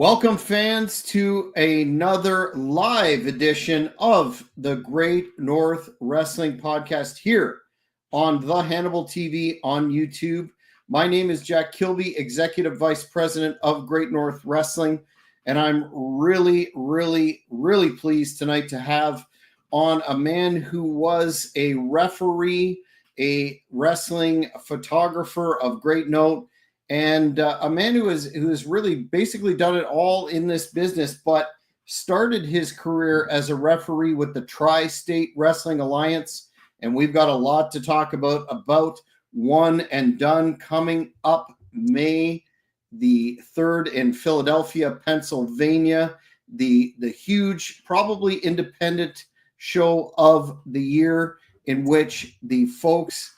Welcome, fans, to another live edition of the Great North Wrestling Podcast here on the Hannibal TV on YouTube. My name is Jack Kilby, Executive Vice President of Great North Wrestling, and I'm really pleased tonight to have on a man who was a referee, a wrestling photographer of great note, and a man who has really basically done it all in this business, but started his career as a referee with the Tri-State Wrestling Alliance. And we've got a lot to talk about One and Done coming up May the 3rd in Philadelphia, Pennsylvania. The huge, probably independent show of the year, in which the folks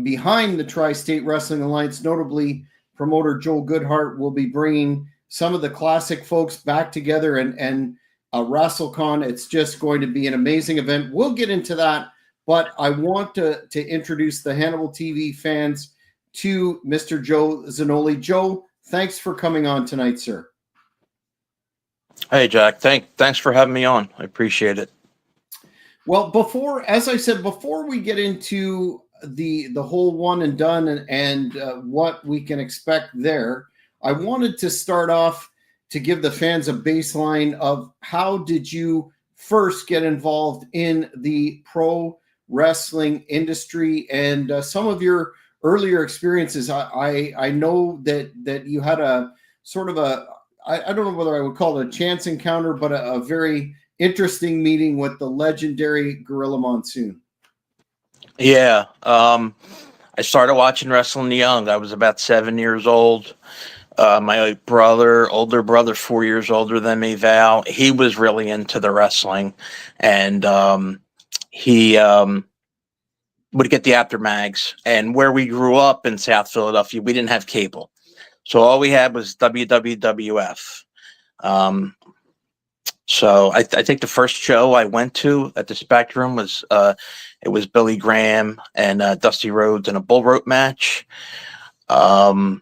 behind the Tri-State Wrestling Alliance, notably promoter Joel Goodhart, will be bringing some of the classic folks back together and WrestleCon. It's just going to be an amazing event. We'll get into that, but I want to introduce the Hannibal TV fans to Mr. Joe Zanolle. Joe, thanks for coming on tonight, sir. Hey, Jack. Thanks for having me on. I appreciate it. Well, before we get into the whole One and Done and what we can expect there, I wanted to start off to give the fans a baseline of how did you first get involved in the pro wrestling industry and some of your earlier experiences. I know that you had a sort of I don't know whether I would call it a chance encounter, but a very interesting meeting with the legendary Gorilla Monsoon. Yeah. I started watching wrestling young. I was about 7 years old. My older brother, 4 years older than me, Val, he was really into the wrestling, and he would get the after mags. And where we grew up in South Philadelphia, we didn't have cable, so all we had was WWF. So I think the first show I went to at the Spectrum was it was Billy Graham and Dusty Rhodes in a bull rope match. So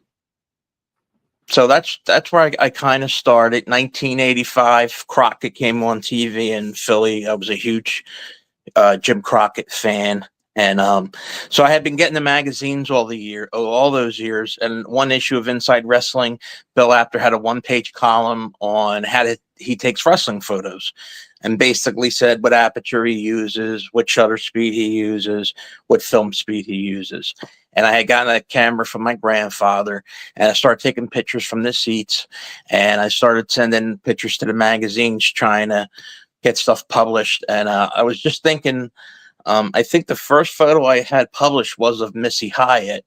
that's where I kind of started. 1985, Crockett came on TV in Philly. I was a huge Jim Crockett fan. And so I had been getting the magazines all those years. And one issue of Inside Wrestling, Bill Apter had a one-page column on he takes wrestling photos, and basically said what aperture he uses, what shutter speed he uses, what film speed he uses. And I had gotten a camera from my grandfather, and I started taking pictures from the seats, and I started sending pictures to the magazines, trying to get stuff published. And I was just thinking, I think the first photo I had published was of Missy Hyatt,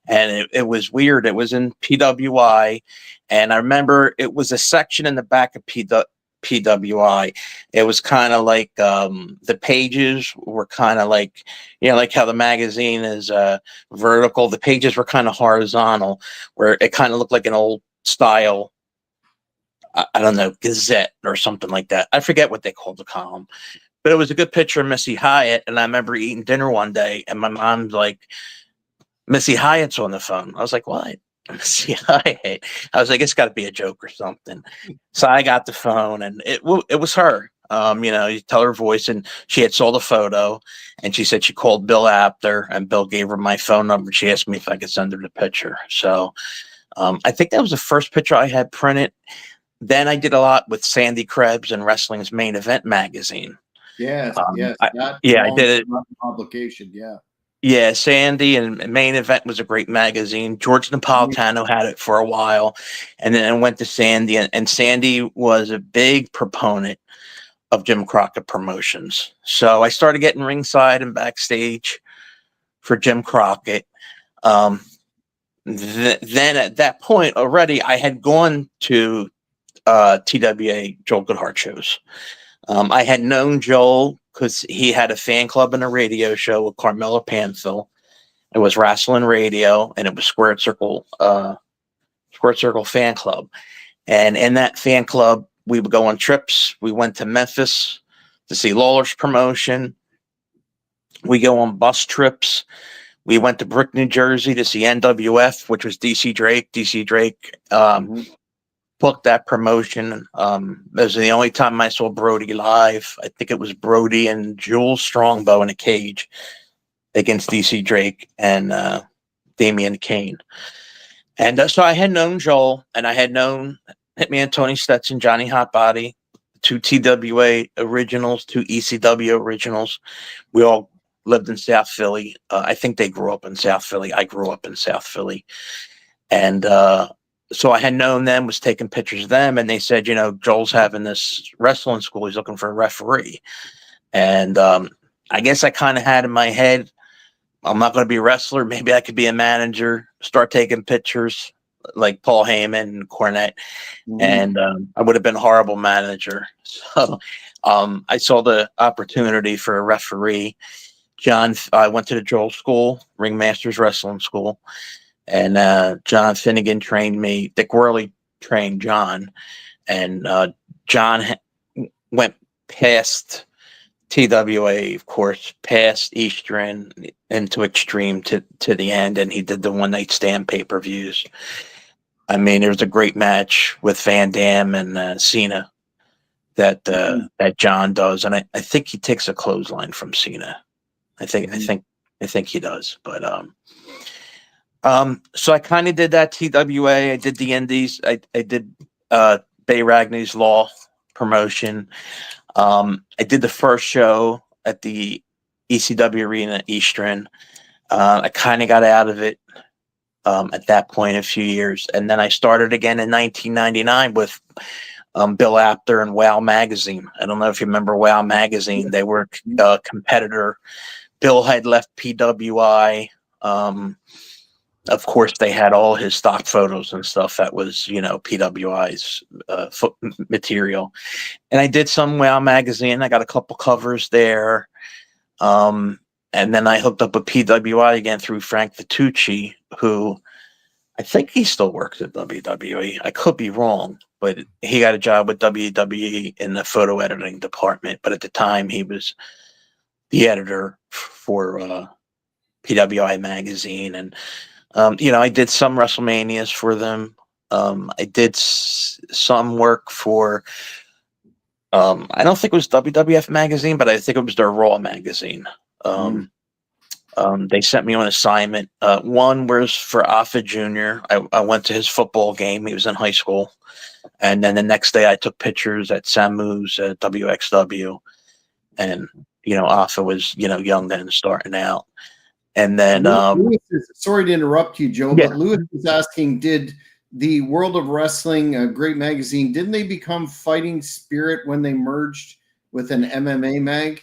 and it was weird. It was in PWI, and I remember it was a section in the back of PWI. It was kind of like the pages were kind of like, like how the magazine is vertical. The pages were kind of horizontal, where it kind of looked like an old style, I don't know, Gazette or something like that. I forget what they called the column. But it was a good picture of Missy Hyatt, and I remember eating dinner one day, and my mom's like, "Missy Hyatt's on the phone." I was like, "What? Missy Hyatt?" I was like, "It's got to be a joke or something." So I got the phone, and it was her. You tell her voice, and she had saw the photo, and she said she called Bill Apter, and Bill gave her my phone number. She asked me if I could send her the picture. So I think that was the first picture I had printed. Then I did a lot with Sandy Krebs and Wrestling's Main Event magazine. Yes. I did it. Publication, yeah. Yeah, Sandy and Main Event was a great magazine. George Napolitano had it for a while, and then I went to Sandy, and Sandy was a big proponent of Jim Crockett Promotions. So I started getting ringside and backstage for Jim Crockett. Then at that point already, I had gone to TWA Joel Goodhart shows. I had known Joel because he had a fan club and a radio show with Carmela Panfill. It was Wrestling Radio, and it was Squared Circle Fan Club. And in that fan club, we would go on trips. We went to Memphis to see Lawler's promotion. We go on bus trips. We went to Brick, New Jersey to see NWF, which was DC Drake. DC Drake booked that promotion. This is the only time I saw Brody live. I think it was Brody and Jules Strongbow in a cage against DC Drake and Damian Kane. And so I had known Joel, and I had known Hitman Tony Stetson, Johnny Hotbody, two TWA originals, two ECW originals. We all lived in South Philly. I think they grew up in South Philly. I grew up in South Philly. And so I had known them, was taking pictures of them, and they said, Joel's having this wrestling school. He's looking for a referee. And I guess I kind of had in my head, I'm not going to be a wrestler. Maybe I could be a manager, start taking pictures like Paul Heyman and Cornette. Mm-hmm. And I would have been a horrible manager. So I saw the opportunity for a referee. I went to the Joel School, Ringmasters Wrestling School. And John Finnegan trained me. Dick Worley trained John. And John went past TWA, of course, past Eastern into Extreme to the end, and he did the one night stand pay-per-views. I mean, there was a great match with Van Dam and Cena that John does, and I think he takes a clothesline from Cena. I think he does, but so I kind of did that TWA. I did the Indies. I did Bay Ragney's Law promotion. I did the first show at the ECW Arena Eastern. I kind of got out of it at that point a few years. And then I started again in 1999 with Bill Apter and WOW Magazine. I don't know if you remember WOW Magazine. They were a competitor. Bill had left PWI. Of course, they had all his stock photos and stuff that was, PWI's material. And I did some WOW Magazine. I got a couple covers there. And then I hooked up with PWI again through Frank Vitucci, who I think he still works at WWE. I could be wrong, but he got a job with WWE in the photo editing department. But at the time, he was the editor for PWI Magazine. And I did some WrestleManias for them. I did some work for, I don't think it was WWF Magazine, but I think it was their Raw Magazine. They sent me on assignment. One was for Alpha Jr. I went to his football game. He was in high school. And then the next day I took pictures at Samu's WXW. And, Alpha was, young then, starting out. And then, sorry to interrupt you, Joe, but Lewis was asking, did the World of Wrestling, Great Magazine, didn't they become Fighting Spirit when they merged with an MMA mag?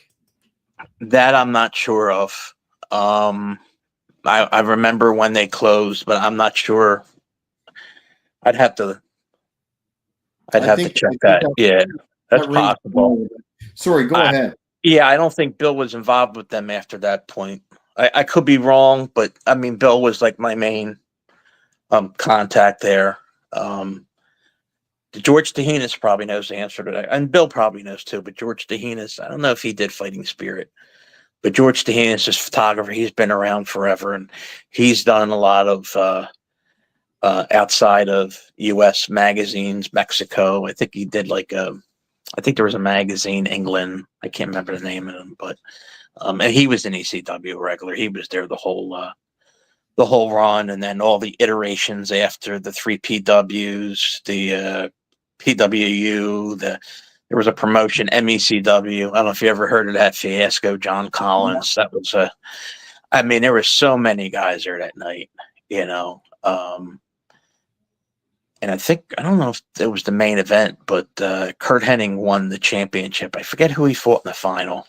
That I'm not sure of. I remember when they closed, but I'm not sure. I'd have to check that. Yeah, that's possible. Sorry, go ahead. Yeah, I don't think Bill was involved with them after that point. I could be wrong, but I mean, Bill was like my main contact there. George Tahinas probably knows the answer to that, and Bill probably knows too. But George Tahinas, I don't know if he did Fighting Spirit, but George Tahinas is a photographer. He's been around forever, and he's done a lot of outside of U.S. magazines, Mexico. I think he did I think there was a magazine, England. I can't remember the name of them, but. And he was an ECW regular. He was there the whole run, and then all the iterations after the 3 PWs, the PWU. There was a promotion, MECW. I don't know if you ever heard of that. Fiasco, John Collins. That was there were so many guys there that night, And I don't know if it was the main event, but Kurt Hennig won the championship. I forget who he fought in the final.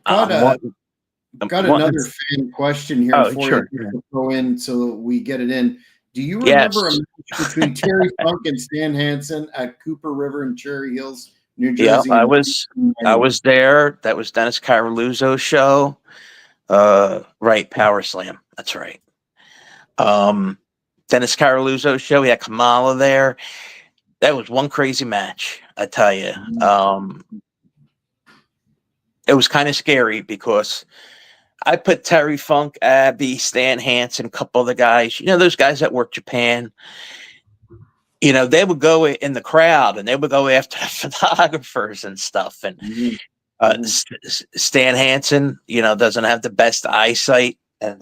Got another fan question here for you to go in so we get it in. Do you remember a match between Terry Funk and Stan Hansen at Cooper River in Cherry Hills, New Jersey? Yeah, I was there. That was Dennis Caroluzzo's show. Right, Power Slam. That's right. Dennis Caroluzzo's show. He had Kamala there. That was one crazy match, I tell you. It was kind of scary because I put Terry Funk, Abby, Stan Hansen, a couple of the guys, those guys that work Japan. they would go in the crowd and they would go after the photographers and stuff. And Stan Hansen, doesn't have the best eyesight, and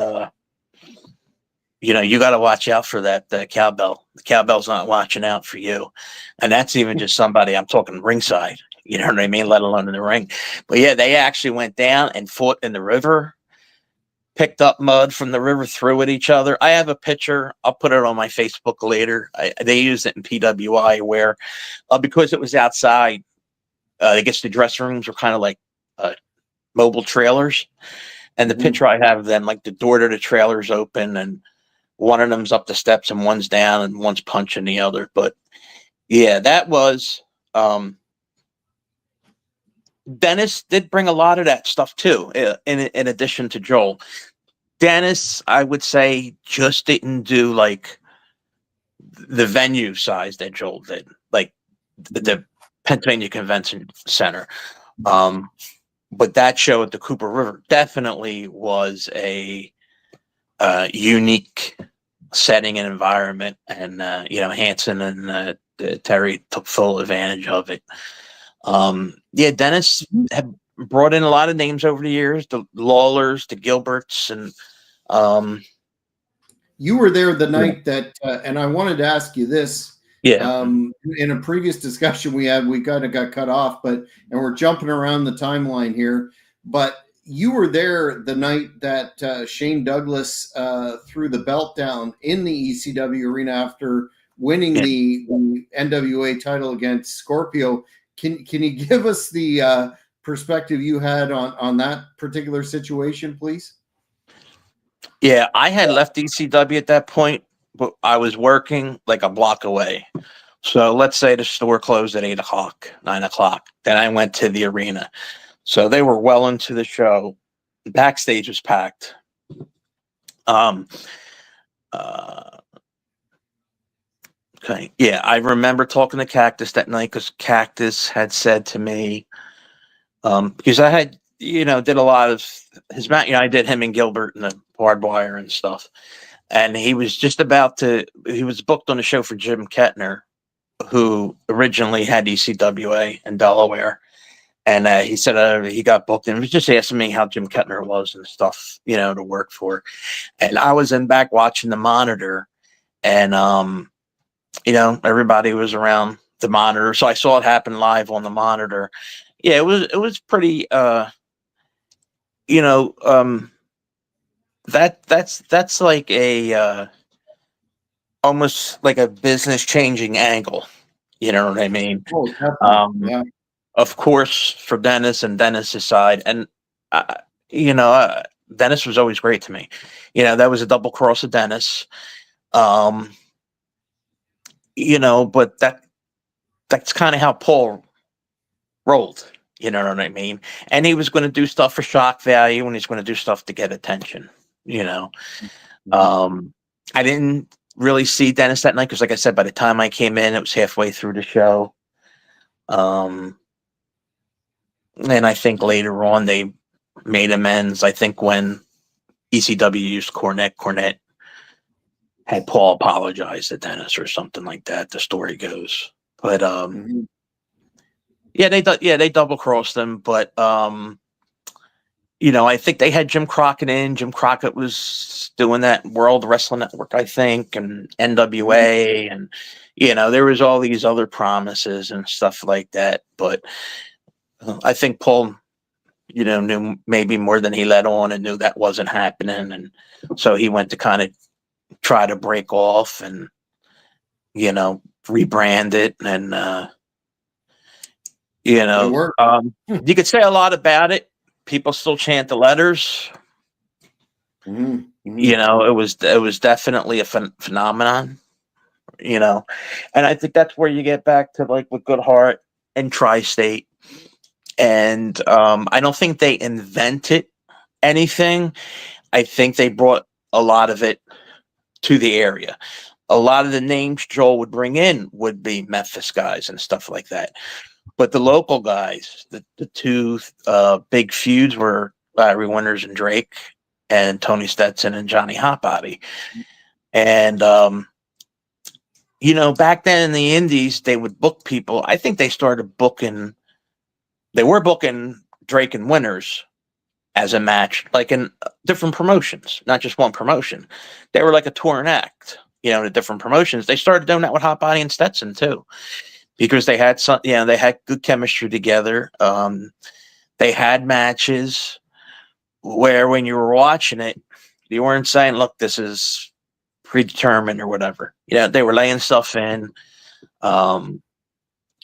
you got to watch out for that cowbell. The cowbell's not watching out for you, and that's even just somebody I'm talking ringside. You know what I mean? Let alone in the ring. But yeah, they actually went down and fought in the river, picked up mud from the river, threw at each other. I have a picture. I'll put it on my Facebook later. They used it in PWI where, because it was outside, I guess the dressing rooms were kind of like mobile trailers. And the picture I have of them, like the door to the trailer's open and one of them's up the steps and one's down and one's punching the other. But yeah, that was, Dennis did bring a lot of that stuff too, in addition to Joel. Dennis, I would say, just didn't do like the venue size that Joel did, like the Pennsylvania Convention Center. But that show at the Cooper River definitely was a unique setting and environment, and Hanson and Terry took full advantage of it. Dennis had brought in a lot of names over the years, the Lawlers, the Gilberts, and you were there the night that, and I wanted to ask you this. Yeah. In a previous discussion we had, we kind of got cut off, and we're jumping around the timeline here. But you were there the night that Shane Douglas threw the belt down in the ECW arena after winning the NWA title against Scorpio. Can you give us the perspective you had on that particular situation, please? Yeah, I had left ECW at that point, but I was working like a block away. So let's say the store closed at 8 o'clock, 9 o'clock. Then I went to the arena. So they were well into the show. The backstage was packed. Okay. Yeah, I remember talking to Cactus that night because Cactus had said to me, because I had, did a lot of his match. I did him and Gilbert and the barbed wire and stuff. And he was just he was booked on the show for Jim Kettner, who originally had ECWA in Delaware. And he said he got booked and he was just asking me how Jim Kettner was and stuff, to work for. And I was in back watching the monitor, and, everybody was around the monitor. So I saw it happen live on the monitor. Yeah, it was pretty, that's like a, almost like a business changing angle. You know what I mean? Oh, yeah. Of course, for Dennis and Dennis's side, and Dennis was always great to me. That was a double cross of Dennis. But that's kind of how Paul rolled. You know what I mean? And he was going to do stuff for shock value, and he's going to do stuff to get attention. I didn't really see Dennis that night because, like I said, by the time I came in, it was halfway through the show. And I think later on they made amends. I think when ECW used Cornette had Paul apologize to Dennis or something like that. The story goes, but they double crossed him. But I think they had Jim Crockett in. Jim Crockett was doing that World Wrestling Network, I think, and NWA, and there was all these other promises and stuff like that. But I think Paul, knew maybe more than he let on and knew that wasn't happening. And so he went to kind of try to break off and, rebrand it. And, you could say a lot about it. People still chant the letters. It was definitely a phenomenon, and I think that's where you get back to like with Good Heart and Tri-State. And I don't think they invented anything. I think they brought a lot of it to the area. A lot of the names Joel would bring in would be Memphis guys and stuff like that. But the local guys, the two big feuds were Larry Winters and Drake, and Tony Stetson and Johnny Hotbody. And back then in the indies, they would book people. I think they started booking. They were booking Drake and Winners as a match, like in different promotions, not just one promotion. They were like a touring act, to different promotions. They started doing that with Hot Body and Stetson too, because they had they had good chemistry together. They had matches where when you were watching it, you weren't saying, "Look, this is predetermined" or whatever. They were laying stuff in.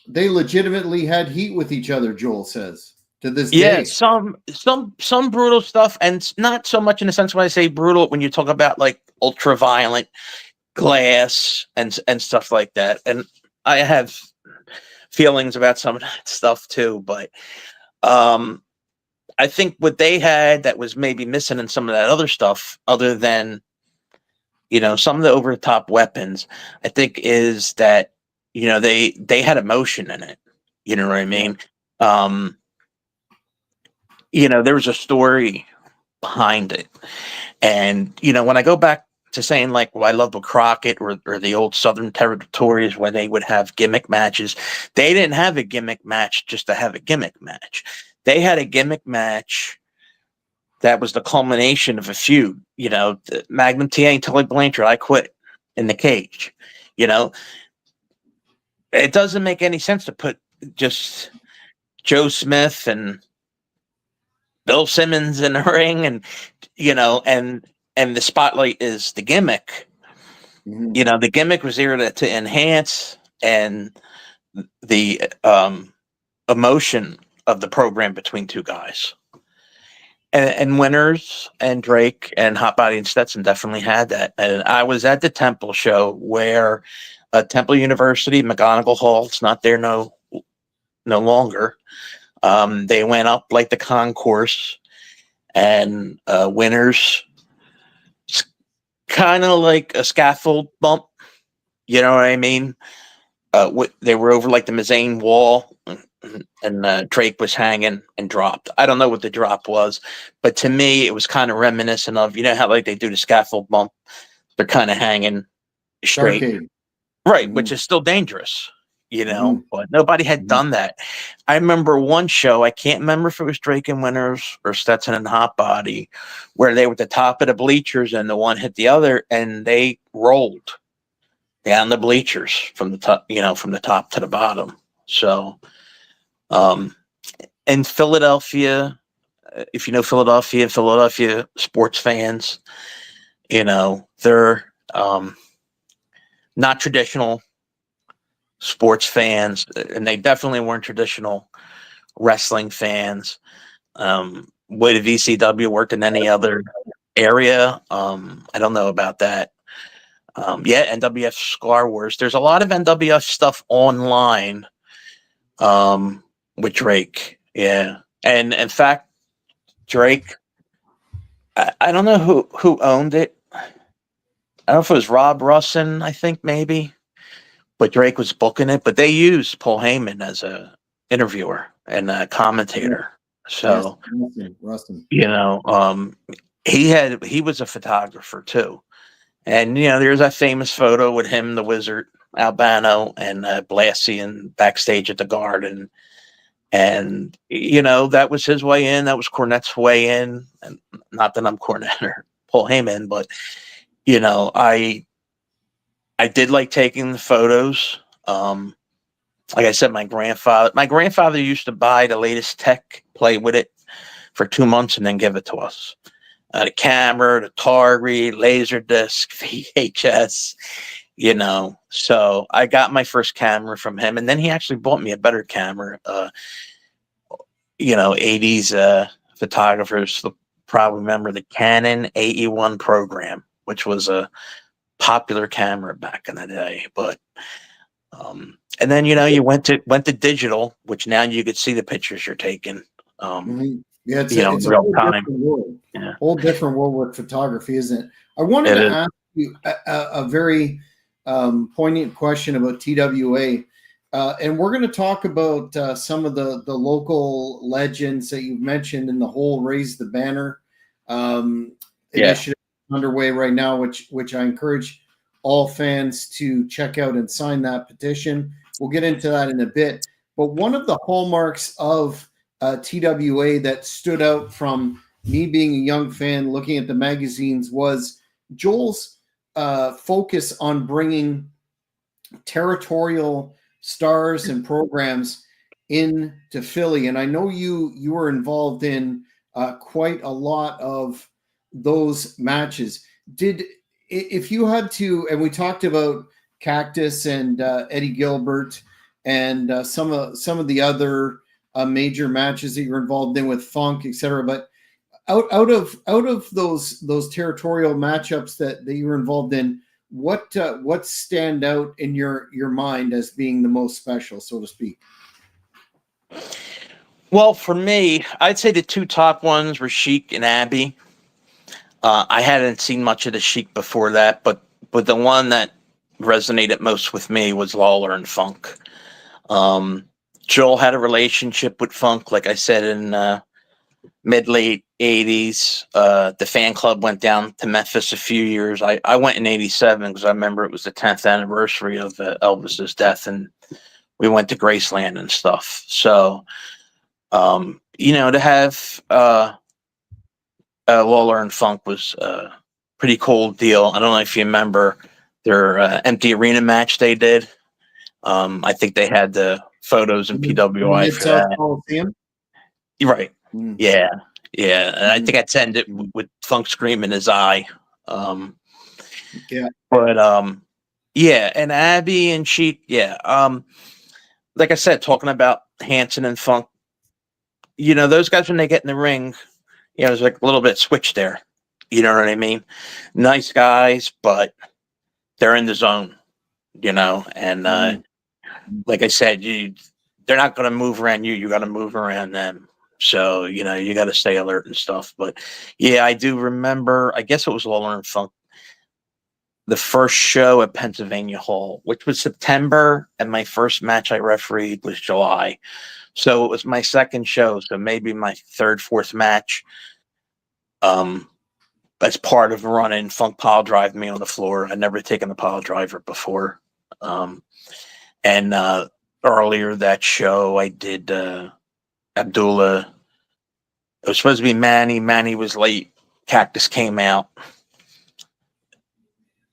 They legitimately had heat with each other, Joel says, to this Yeah, day. some brutal stuff, and not so much in the sense when I say brutal, when you talk about like ultra violent glass and stuff like that. And I have feelings about some of that stuff too, but I think what they had that was maybe missing in some of that other stuff, other than some of the over the top weapons, I think is that they had emotion in it. You know what I mean? There was a story behind it. And, when I go back to saying like, well, I love the Crockett or the old Southern Territories where they would have gimmick matches, they didn't have a gimmick match just to have a gimmick match. They had a gimmick match that was the culmination of a feud. The Magnum TA and Tully Blanchard, I quit in the cage. It doesn't make any sense to put just Joe Smith and Bill Simmons in the ring, and and the spotlight is the gimmick. Mm-hmm. The gimmick was there to enhance and the emotion of the program between two guys. And Winners and Drake and Hot Body and Stetson definitely had that. And I was at the Temple show where Temple University, McGonigal Hall, it's not there no longer. They went up like the concourse, and Winners, kind of like a scaffold bump. You know what I mean? They were over like the mezzanine wall, and Drake was hanging and dropped. I don't know what the drop was, but to me, it was kind of reminiscent of, how like they do the scaffold bump. They're kind of hanging straight. Starcade. Right, Mm-hmm. which is still dangerous, Mm-hmm. but nobody had done that. I remember one show, I can't remember if it was Drake and Winners or Stetson and Hot Body, where they were at the top of the bleachers and the one hit the other and they rolled down the bleachers from the top, from the top to the bottom. So, in Philadelphia, if you know Philadelphia sports fans, they're not traditional sports fans, and they definitely weren't traditional wrestling fans. Would have ECW worked in any other area? I don't know about that. NWF Scar Wars. There's a lot of NWF stuff online with Drake. Yeah. And in fact, Drake, I don't know who owned it. I don't know if it was Rob Russin, I think maybe. But Drake was booking it. But they used Paul Heyman as a interviewer and a commentator. So, yes, Rustin. he was a photographer too. And, there's that famous photo with him, the Wizard, Albano, and Blassie and backstage at the Garden. And, that was his way in. That was Cornette's way in. And not that I'm Cornette or Paul Heyman, but, I did like taking the photos. Like I said, my grandfather used to buy the latest tech, play with it for 2 months, and then give it to us. The camera, the Target, Laserdisc, VHS, So I got my first camera from him, and then he actually bought me a better camera. 80s photographers probably remember the Canon AE1 program, which was a popular camera back in the day. But and then you went to digital, which now you could see the pictures you're taking. Yeah, it's in a real whole time. different world. Yeah. Whole different world with photography, isn't it? I wanted to ask you a very poignant question about TWA. And we're going to talk about some of the local legends that you've mentioned in the whole Raise the Banner initiative underway right now, which I encourage all fans to check out and sign that petition. We'll get into that in a bit. But one of the hallmarks of TWA that stood out from me being a young fan looking at the magazines was Joel's focus on bringing territorial stars and programs into Philly. And I know you were involved in quite a lot of those matches. If you had to, and we talked about Cactus and Eddie Gilbert and some of the other major matches that you're involved in with Funk, etc. But out of those territorial matchups that you were involved in, what stand out in your mind as being the most special, so to speak? Well, for me, I'd say the two top ones were Sheik and Abby. I hadn't seen much of the Sheik before that, but the one that resonated most with me was Lawler and Funk. Joel had a relationship with Funk, like I said, in mid-late 80s. The fan club went down to Memphis a few years. I went in 87 because I remember it was the 10th anniversary of Elvis's death, and we went to Graceland and stuff. So, to have Lawler and Funk was a pretty cool deal. I don't know if you remember their empty arena match they did. I think they had the photos in PWI for that. You're right. Mm. Yeah. And I think I'd send it with Funk screaming his eye. Yeah. But and Abby and Sheik, like I said, talking about Hanson and Funk, those guys, when they get in the ring, there's like a little bit switch there. You know what I mean? Nice guys, but they're in the zone, and like I said, they're not going to move around you. You got to move around them. So, you got to stay alert and stuff. But yeah, I do remember, I guess it was Lawler and Funk, the first show at Pennsylvania Hall, which was September, and my first match I refereed was July. So it was my second show. So maybe my third, fourth match. As part of running, Funk pile drive me on the floor. I'd never taken a pile driver before. And earlier that show, I did Abdullah. It was supposed to be Manny. Manny was late. Cactus came out.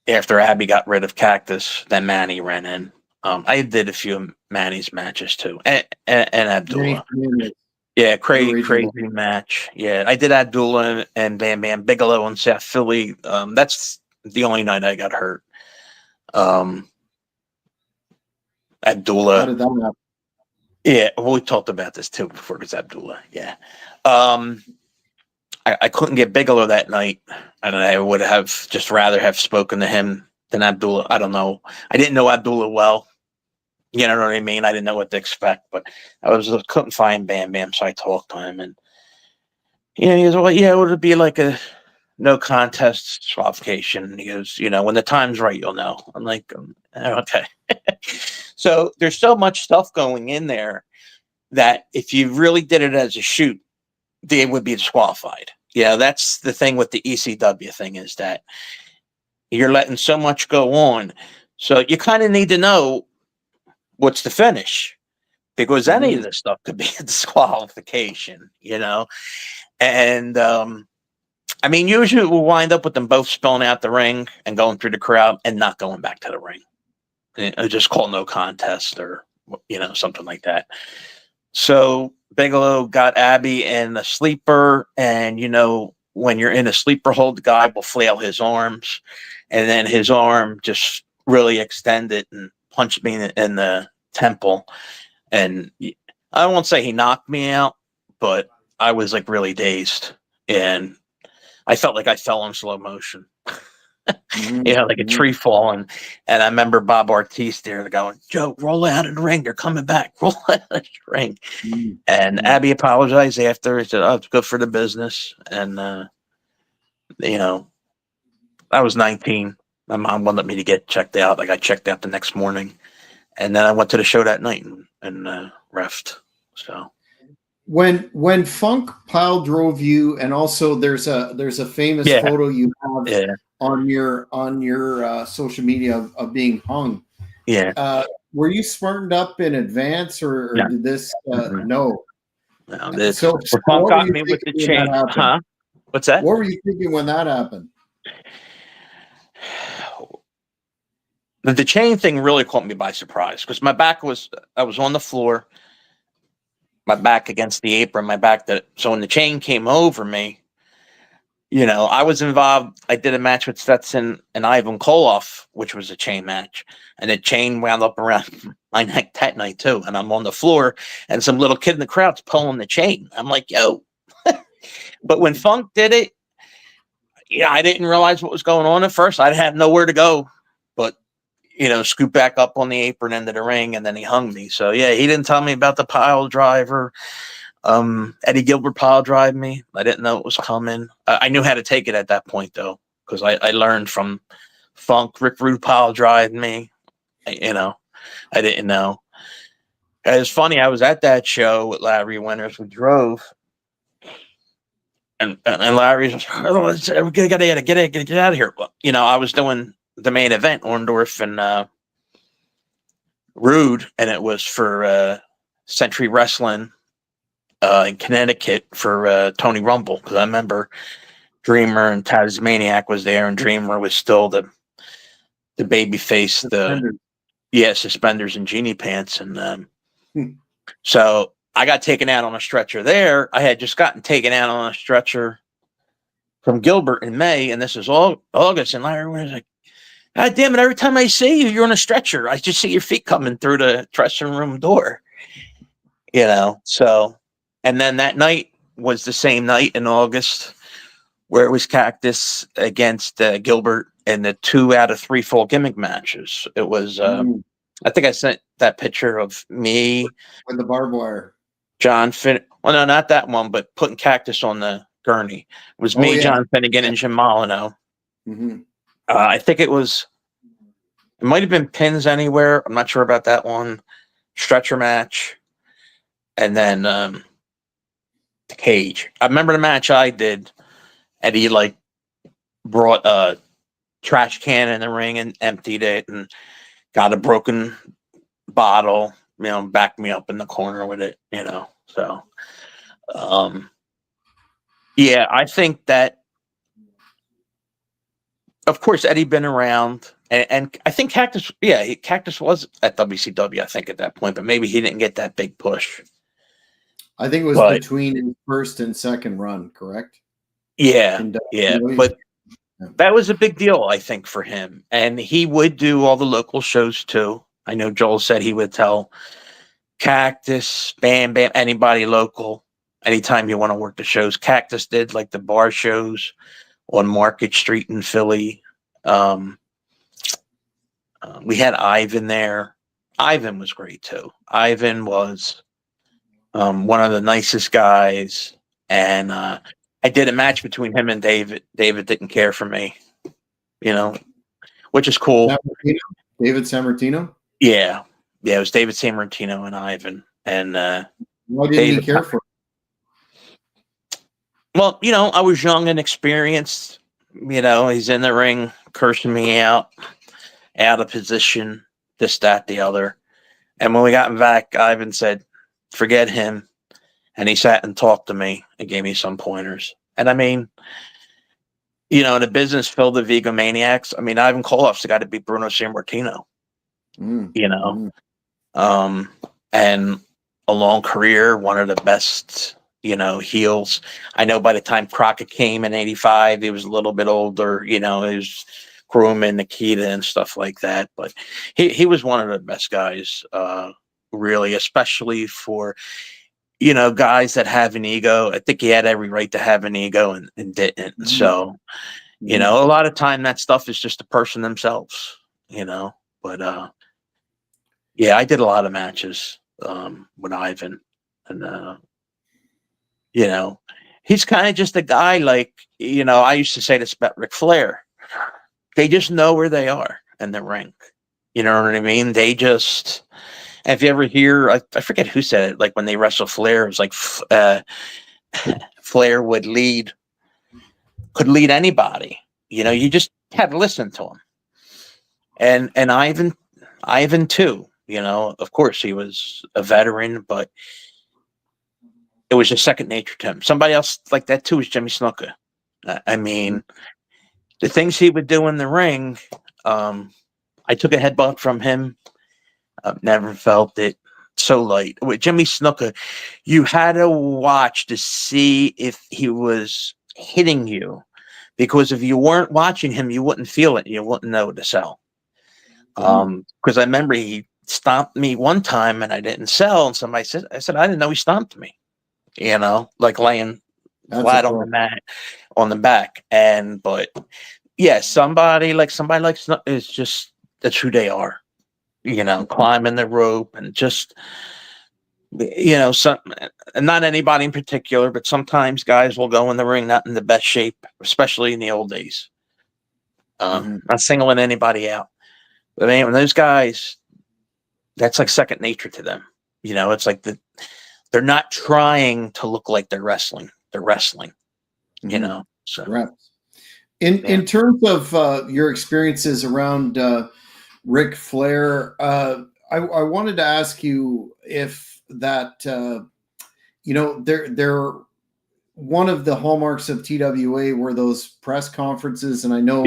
After Abby got rid of Cactus, then Manny ran in. I did a few of Manny's matches too. And Abdullah. Yeah, crazy match. Yeah, I did Abdullah and Bam Bam Bigelow in South Philly. That's the only night I got hurt. Abdullah. How did that happen? Yeah, well, we talked about this too before. It was Abdullah. Yeah, I couldn't get Bigelow that night, and I would have just rather have spoken to him than Abdullah. I don't know. I didn't know Abdullah well. You know what I mean? I didn't know what to expect, but I couldn't find Bam Bam, so I talked to him, and he goes, "Well, yeah, it would be like a no contest disqualification." And he goes, "When the time's right, you'll know." I'm like, okay. So there's so much stuff going in there that if you really did it as a shoot, they would be disqualified. That's the thing with the ECW thing, is that you're letting so much go on. So you kind of need to know what's the finish, because any of this stuff could be a disqualification, And usually we'll wind up with them both spilling out the ring and going through the crowd and not going back to the ring. Just call no contest or, something like that. So Bigelow got Abby in a sleeper, and, when you're in a sleeper hold, the guy will flail his arms, and then his arm just really extended and punched me in the temple. And I won't say he knocked me out, but I was like really dazed, and I felt like I fell in slow motion. Like a tree falling. And I remember Bob Ortiz there going, "Joe, roll out of the ring. They're coming back. Roll out of the ring." And Abby apologized after. He said, "Oh, it's good for the business." And, I was 19. My mom wanted me to get checked out. I got checked out the next morning. And then I went to the show that night and refed. So when Funk pile drove you, and also there's a famous photo you have on your social media of being hung. Yeah. Were you smartened up in advance, or No. did this? Mm-mm. No. No. So The funk what were got you me with thinking the when that chain. happened? Huh? What's that? What were you thinking when that happened? The chain thing really caught me by surprise because I was on the floor, my back against the apron, so when the chain came over me, I was involved. I did a match with Stetson and Ivan Koloff, which was a chain match, and the chain wound up around my neck that night too. And I'm on the floor, and some little kid in the crowd's pulling the chain. I'm like, yo. But when Funk did it, I didn't realize what was going on at first. I had nowhere to go, but scoop back up on the apron end of the ring, and then he hung me. So yeah, he didn't tell me about the pile driver. Eddie Gilbert pile drive me. I didn't know it was coming. I knew how to take it at that point though, because I learned from Funk. Rick Rude pile drive me. I didn't know. It was funny. I was at that show with Larry Winters. We drove, and Larry's just, we gotta get out of here. Well, I was doing the main event, Orndorff and Rude, and it was for Century Wrestling in Connecticut for Tony Rumble, because I remember Dreamer and Tasmaniac was there, and Dreamer was still the baby face, suspenders and genie pants, and so I got taken out on a stretcher there. I had just gotten taken out on a stretcher from Gilbert in May, and this is all August, and Larry was like, God damn it, every time I see you, you're on a stretcher. I just see your feet coming through the dressing room door. So, and then that night was the same night in August where it was Cactus against Gilbert in the 2 out of 3 full gimmick matches. It was, I think I sent that picture of me with the barbed wire. John well, no, not that one, but putting Cactus on the gurney. It was me, John Finnegan, and Jim Molyneux. Mm-hmm. I think it might have been Pins Anywhere. I'm not sure about that one. Stretcher match. And then the cage. I remember the match I did. Eddie brought a trash can in the ring and emptied it and got a broken bottle, backed me up in the corner with it, So yeah, I think that, of course, Eddie been around, and I think Cactus was at WCW, I think, at that point, but maybe he didn't get that big push. I think it was between his first and second run, correct? Yeah, but that was a big deal, I think, for him. And he would do all the local shows too. I know Joel said he would tell Cactus, Bam Bam, anybody local, anytime you want to work the shows. Cactus did the bar shows on Market Street in Philly. We had Ivan there. Ivan was great too. Ivan was one of the nicest guys, and I did a match between him and David. David didn't care for me, which is cool. David Sammartino? Yeah. Yeah, it was David Sammartino and Ivan. And why didn't he care for it? Well, I was young and experienced. He's in the ring cursing me out of position, this, that, the other. And when we got back, Ivan said, forget him. And he sat and talked to me and gave me some pointers. And I mean, in a business filled with egomaniacs, I mean, Ivan Koloff's got to beat Bruno Sammartino. And a long career, one of the best, heels. I know by the time Crockett came in '85, he was a little bit older, he was grooming Nikita and stuff like that. But he was one of the best guys, really, especially for, guys that have an ego. I think he had every right to have an ego and didn't. Mm-hmm. So, a lot of time that stuff is just the person themselves, but yeah, I did a lot of matches with Ivan, and he's kind of just a guy I used to say this about Ric Flair. They just know where they are in the ring. You know what I mean? They just. If you ever hear, I forget who said it, when they wrestle Flair, it was Flair could lead anybody. You had to listen to him. And Ivan too. You know, of course he was a veteran, but it was just second nature to him. Somebody else like that too is Jimmy Snuka. I mean, the things he would do in the ring. I took a headbutt from him. I've never felt it so light. With Jimmy Snuka, you had to watch to see if he was hitting you, because if you weren't watching him, you wouldn't feel it. You wouldn't know to sell. Because I remember he stomped me one time and I didn't sell, and somebody said, I didn't know he stomped me. You know, like laying flat on the mat on the back. But yeah, somebody like Snuka is just, that's who they are. You know, climbing the rope and just, you know, and not anybody in particular, but sometimes guys will go in the ring not in the best shape, especially in the old days. Not singling anybody out, but man, when those guys, that's like second nature to them. You know, it's like they're not trying to look like they're wrestling. They're wrestling. You know, so reps. In terms of your experiences around Ric Flair, I wanted to ask you if that you know, they're one of the hallmarks of TWA were those press conferences, and I know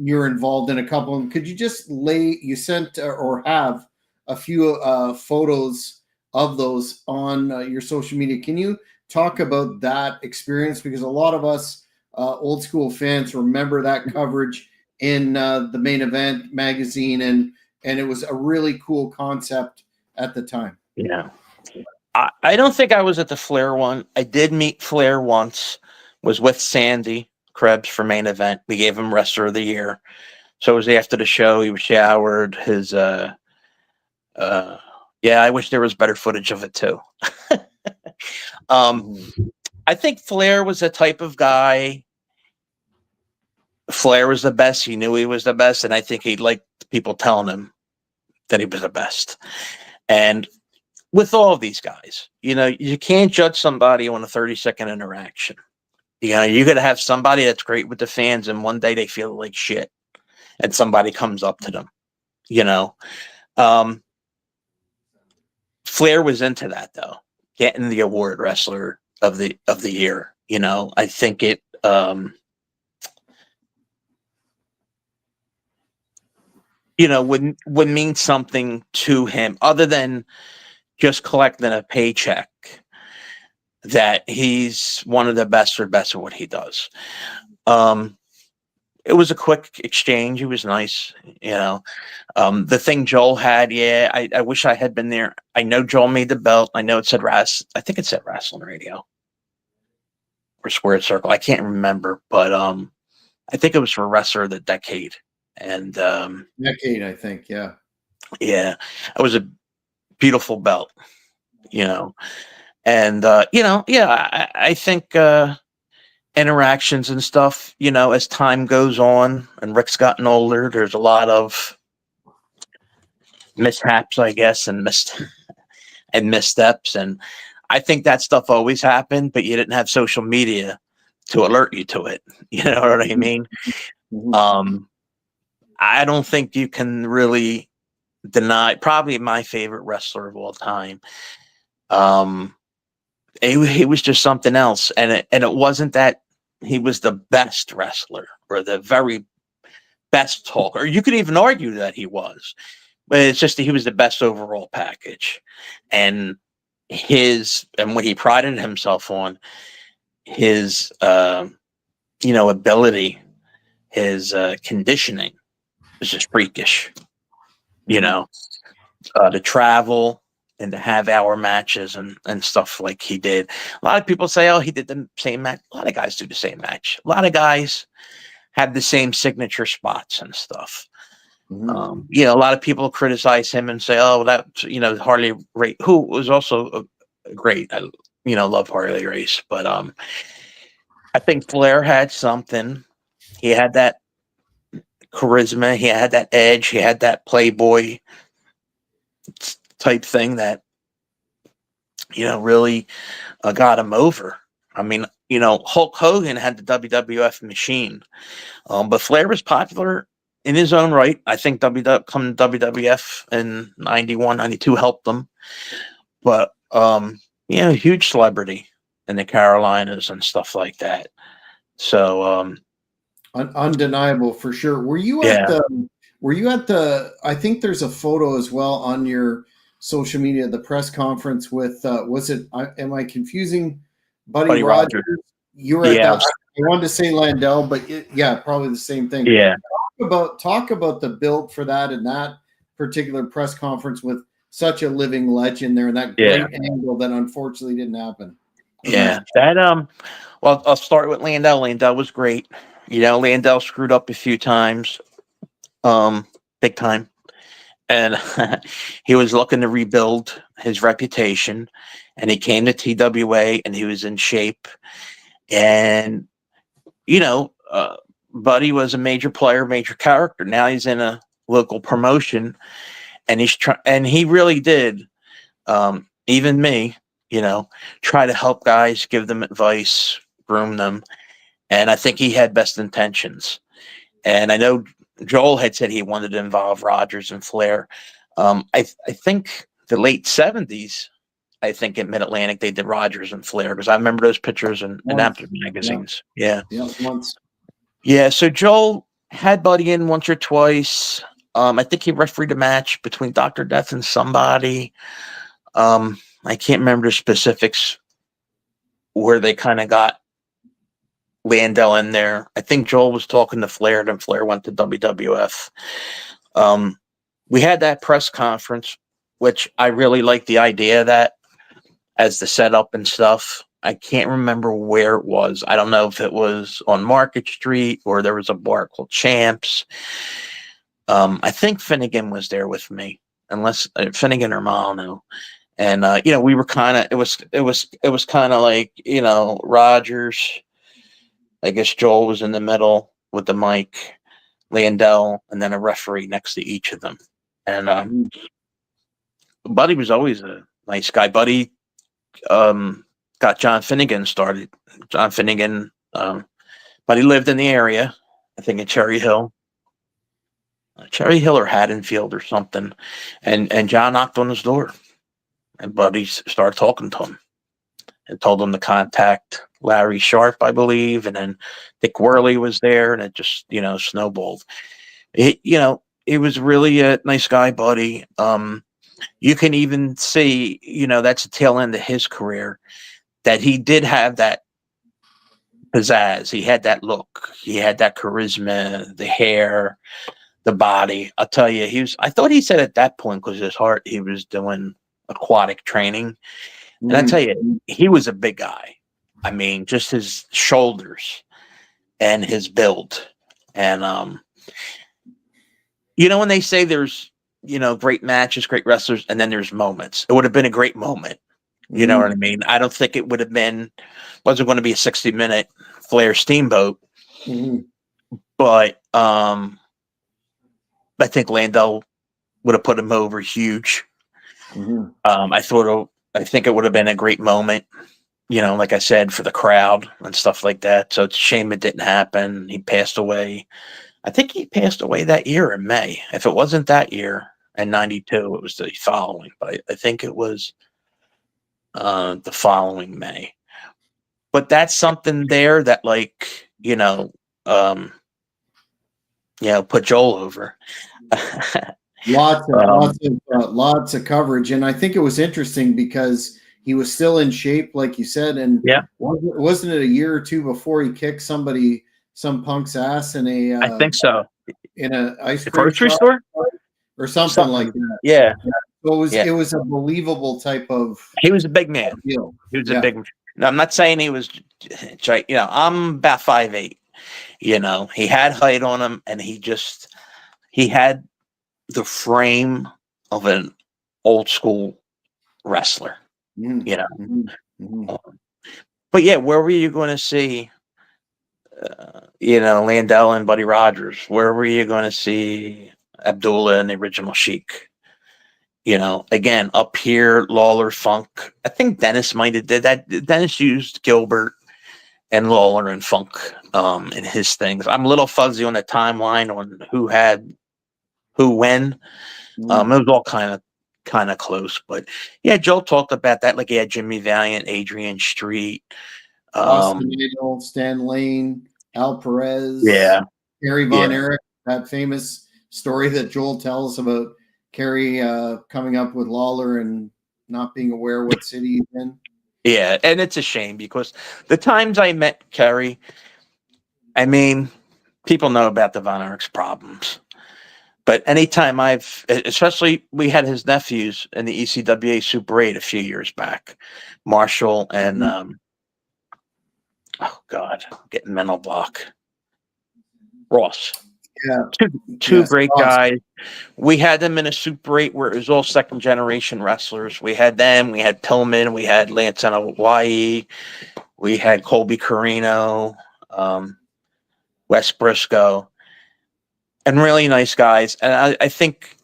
you're involved in a couple of them. Could you just you sent or have a few photos of those on your social media? Can you talk about that experience? Because a lot of us old school fans remember that coverage in the Main Event magazine, and it was a really cool concept at the time. Yeah. I don't think I was at the Flair one. I did meet Flair once, was with Sandy Krebs for Main Event. We gave him Wrestler of the Year. So it was after the show. He was showered. His, yeah, I wish there was better footage of it too. I think Flair was the type of guy. Flair was the best. He knew he was the best. And I think he liked people telling him that he was the best. And with all of these guys, you know, you can't judge somebody on a 30-second interaction. You know, you're going to have somebody that's great with the fans, and one day they feel like shit, and somebody comes up to them, you know. Flair was into that, though, getting the award Wrestler of the Year. You know, I think it you know, would mean something to him other than just collecting a paycheck, that he's one of the best at what he does. It was a quick exchange. It was nice, you know. The thing Joel had, I wish I had been there. I know Joel made the belt. I know it said I think it said Wrestling Radio or Squared Circle. I can't remember, but I think it was for Wrestler of the Decade. And decade, I think, yeah, it was a beautiful belt, you know. And you know, I think interactions and stuff, you know, as time goes on and Rick's gotten older, there's a lot of mishaps, I guess, and missteps. And I think that stuff always happened, but you didn't have social media to alert you to it. You know what I mean? I don't think you can really deny, probably my favorite wrestler of all time. He was just something else. And it wasn't that he was the best wrestler or the very best talker. You could even argue that he was, but it's just that he was the best overall package. And what he prided himself on, his, you know, ability, his conditioning was just freakish, you know, to travel and to have hour matches and stuff like he did. A lot of people say, oh, he did the same match. A lot of guys do the same match. A lot of guys have the same signature spots and stuff. You know, a lot of people criticize him and say, oh, that, you know, Harley Race, who was also great. I, you know, love Harley Race. But I think Flair had something. He had that charisma. He had that edge. He had that playboy type thing that, you know, really got him over. I mean, Hulk Hogan had the WWF machine, but Flair was popular in his own right. I think coming to WWF in 91, 92 helped them, but huge celebrity in the Carolinas and stuff like that. So Undeniable for sure. Were you at yeah, the I think there's a photo as well on your social media, the press conference with am I confusing Buddy Buddy Rogers? Rogers. You were at Yeah, that. I wanted to say Landell, but yeah, probably the same thing. yeah, Talk about the build for that and that particular press conference with such a living legend there and that yeah, great angle that unfortunately didn't happen. yeah. That well, I'll start with Landell. Landell was great. Landell screwed up a few times, big time, and he was looking to rebuild his reputation, and he came to TWA, and he was in shape, and Buddy was a major player, major character. Now he's in a local promotion, and he really did. Even me, try to help guys, give them advice, groom them, and I think he had best intentions. And I know Joel had said he wanted to involve Rogers and Flair. I think the late '70s. I think in Mid Atlantic they did Rogers and Flair because I remember those pictures in Apple magazines. Yeah. Once. Yeah. So Joel had Buddy in once or twice. I think he refereed a match between Dr. Death and somebody. I can't remember the specifics where they kind of got Landell in there. I think Joel was talking to Flair, then Flair went to WWF. We had that press conference, which I really liked the idea of that as the setup and stuff. I can't remember where it was. I don't know if it was on Market Street or there was a bar called Champs. I think Finnegan was there with me, unless Finnegan or Malno. And we were kind of it was kind of like Rogers. I guess Joel was in the middle with the mic, Landell, and then a referee next to each of them. And Buddy was always a nice guy. Buddy got John Finnegan started. John Finnegan, but he lived in the area, I think in Cherry Hill or Haddonfield or something. And John knocked on his door, and Buddy started talking to him and told him to contact Larry Sharp, I believe, and then Dick Worley was there, and it just snowballed. He was really a nice guy, Buddy. You can even see, that's the tail end of his career, that he did have that pizzazz. He had that look. He had that charisma, the hair, the body. I'll tell you, I thought he said at that point, because his heart, he was doing aquatic training. And I tell you, he was a big guy. I mean, just his shoulders and his build. And, when they say there's, great matches, great wrestlers, and then there's moments, it would have been a great moment. You know what I mean? I don't think it would have wasn't going to be a 60-minute Flair Steamboat. But I think Landell would have put him over huge. I think it would have been a great moment, like I said, for the crowd and stuff like that. So it's a shame it didn't happen. He passed away. I think he passed away that year in May. If it wasn't that year in 92, it was the following. But I think it was the following May. But that's something there that, put Joel over. Lots of coverage, and I think it was interesting because he was still in shape, like you said, and wasn't it a year or two before he kicked some punk's ass in a I think so, in a ice cream grocery store or something like that. Yeah. So it was a believable type of. He was a big man. Deal. He was a big. Now, I'm not saying he was. I'm about 5'8". He had height on him, and he had the frame of an old school wrestler. But yeah, where were you going to see? Landell and Buddy Rogers. Where were you going to see Abdullah and the original Sheik? Again, up here, Lawler, Funk. I think Dennis might have did that. Dennis used Gilbert and Lawler and Funk in his things. I'm a little fuzzy on the timeline on who had who when. It was all kind of close, but yeah, Joel talked about that. Like he had Jimmy Valiant, Adrian Street, Austin Idol, Stan Lane, Al Perez, yeah, Kerry Von Erich, that famous story that Joel tells about Kerry coming up with Lawler and not being aware what city he's in. yeah, and it's a shame because the times I met Kerry, I mean, people know about the Von Erich's problems. But anytime especially we had his nephews in the ECWA Super 8 a few years back, Marshall and, oh God, I'm getting mental block. Ross. Yeah. Two great guys. We had them in a Super 8 where it was all second generation wrestlers. We had them, we had Pillman, we had Lance on Hawaii, we had Colby Carino, Wes Briscoe, and really nice guys. And I think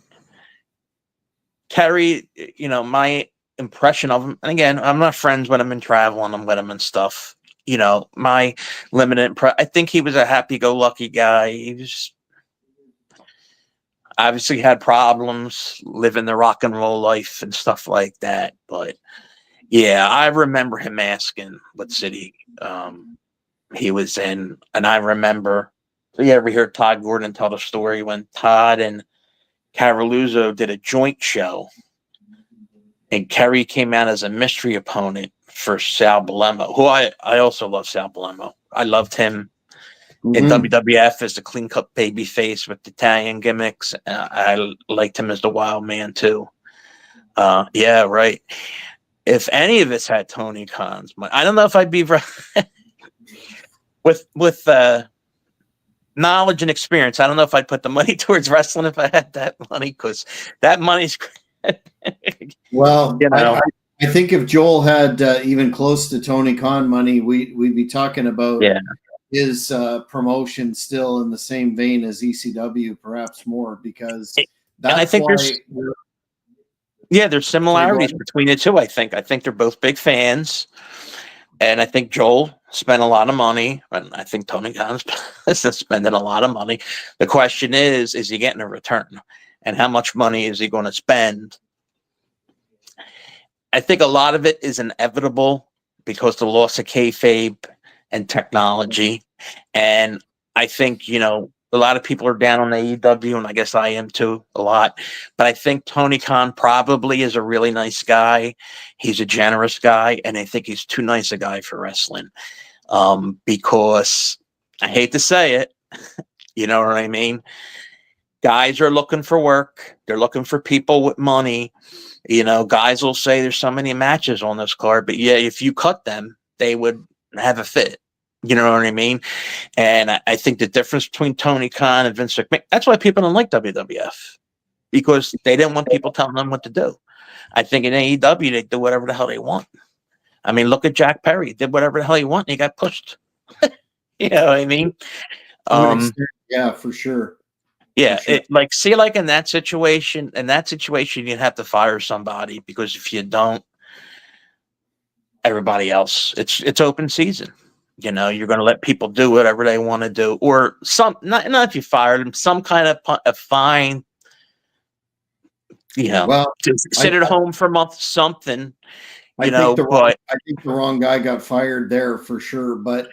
Kerry, my impression of him, and again, I'm not friends when I'm in travel and I'm with him and stuff. My limited I think he was a happy-go-lucky guy. He was obviously had problems living the rock and roll life and stuff like that. But yeah, I remember him asking what city he was in. And I remember, so you ever hear Todd Gordon tell the story when Todd and Cavaluzzo did a joint show and Kerry came out as a mystery opponent for Sal Balemo, who I also love Sal Balemo. I loved him in WWF as the clean cut baby face with Italian gimmicks. I liked him as the wild man too. Yeah, right. If any of us had Tony Khan's money, I don't know if I'd be with knowledge and experience. I don't know if I'd put the money towards wrestling if I had that money, because that money's well, I think if Joel had even close to Tony Khan money, we'd be talking about his promotion still in the same vein as ECW, perhaps more, because that's I think there's similarities between the two. I think they're both big fans, and I think Joel spent a lot of money, and I think Tony Khan's spending a lot of money. The question is he getting a return, and how much money is he going to spend? I think a lot of it is inevitable because the loss of kayfabe and technology. And I think, a lot of people are down on AEW, and I guess I am too a lot. But I think Tony Khan probably is a really nice guy. He's a generous guy, and I think he's too nice a guy for wrestling. Because I hate to say it, you know what I mean? Guys are looking for work. They're looking for people with money. Guys will say there's so many matches on this card, but yeah, if you cut them, they would have a fit. You know what I mean? And I think the difference between Tony Khan and Vince McMahon, that's why people don't like WWF, because they didn't want people telling them what to do. I think in AEW, they do whatever the hell they want. I mean, look at Jack Perry. He did whatever the hell he wanted, and he got pushed. You know what I mean? Yeah, for sure. Yeah, in that situation, you'd have to fire somebody, because if you don't, everybody else, it's open season. You're going to let people do whatever they want to do, or not if you fire them, some kind of a fine. To sit at home for a month, something. I think the wrong guy got fired there for sure, but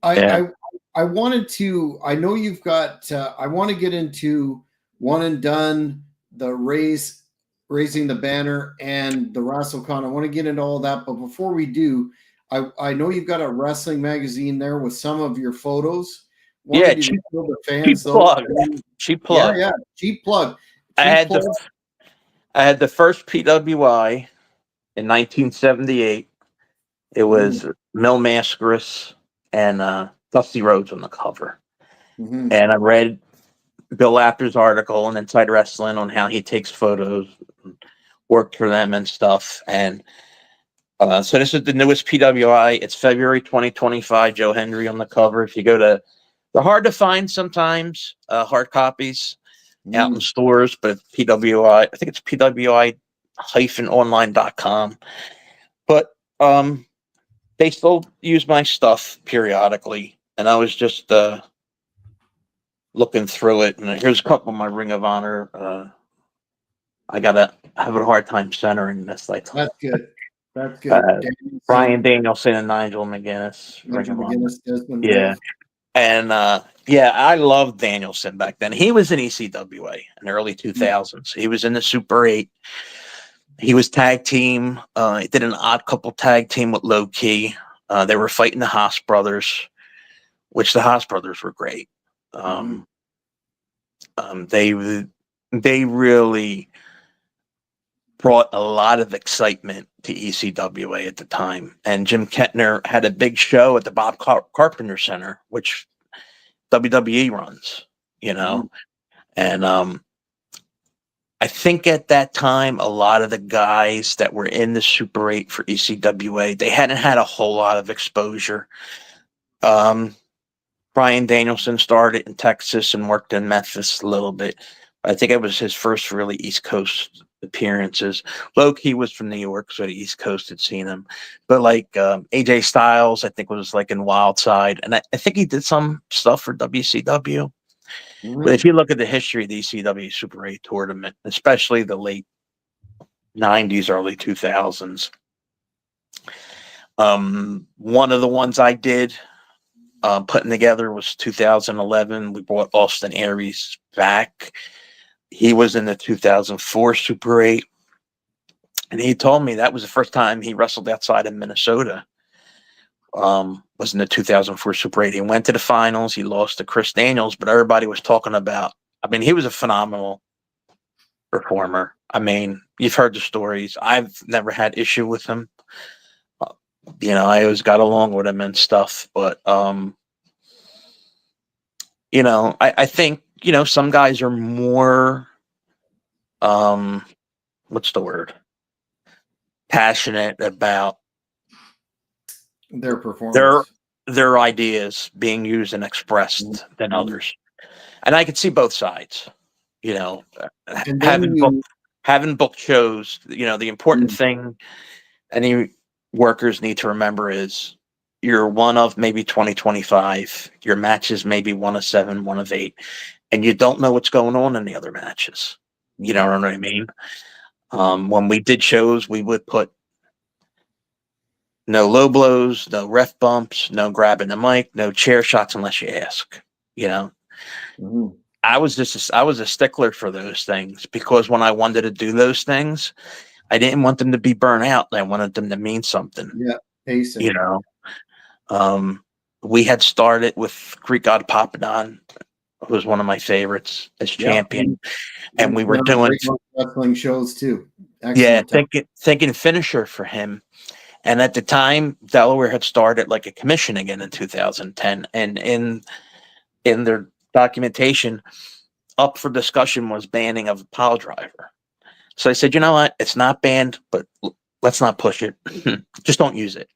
I wanted to. I know you've got. I want to get into One and Done, the raising the banner, and the WrestleCon. I want to get into all that, but before we do, I know you've got a wrestling magazine there with some of your photos. Cheap plug. Yeah, cheap plug. I had the first PWI in 1978. It was Mil Mascaris and Dusty Rhodes on the cover. And I read Bill Apter's article on Inside Wrestling on how he takes photos, worked for them and stuff. And so this is the newest PWI. It's February 2025. Joe Hendry on the cover. If you go to, they're hard to find sometimes, hard copies out in stores, but PWI, I think it's PWI-online.com. But they still use my stuff periodically, and I was just looking through it, and here's a couple of my Ring of Honor. I gotta have a hard time centering this. Like That's good. That's good. uh, Danielson, Brian Danielson and Nigel McGuinness, Ring Andrew of Honor. McGinnis, Desmond Yeah, Wolf. and yeah, I loved Danielson back then. He was in ECWA in the early 2000s. He was in the Super 8. He was tag team. He did an odd couple tag team with Low Key. They were fighting the Haas brothers, which the Haas brothers were great. They really brought a lot of excitement to ECWA at the time. And Jim Kettner had a big show at the Bob Carpenter Center, which WWE runs, and I think at that time, a lot of the guys that were in the Super 8 for ECWA, they hadn't had a whole lot of exposure. Brian Danielson started in Texas and worked in Memphis a little bit. I think it was his first really East Coast appearances. Low-key was from New York, so the East Coast had seen him. But like AJ Styles, I think was like in Wildside. And I think he did some stuff for WCW. But if you look at the history of the ECW Super 8 tournament, especially the late 90s, early 2000s, one of the ones I did putting together was 2011. We brought Austin Aries back. He was in the 2004 Super 8. And he told me that was the first time he wrestled outside of Minnesota. Was in the 2004 Super 8. He went to the finals. He lost to Chris Daniels, but everybody was talking about, he was a phenomenal performer. You've heard the stories. I've never had issue with him. I always got along with him and stuff, but I think, some guys are more, what's the word? Passionate about their performance, their ideas being used and expressed than others. And I could see both sides, having book shows, the important thing any workers need to remember is you're one of maybe 2025. Your matches maybe 1 of 7, 1 of 8, and you don't know what's going on in the other matches. You know what I mean? When we did shows, we would put no low blows, no ref bumps, no grabbing the mic, no chair shots unless you ask. I was a stickler for those things because when I wanted to do those things, I didn't want them to be burnt out. I wanted them to mean something. Yeah, pacing. We had started with Greek God Papadon, who was one of my favorites as champion, and we were doing wrestling shows too. Excellent. Thinking finisher for him. And at the time, Delaware had started like a commission again in 2010, and in their documentation, up for discussion was banning of a pile driver. So I said, you know what? It's not banned, but let's not push it. Just don't use it.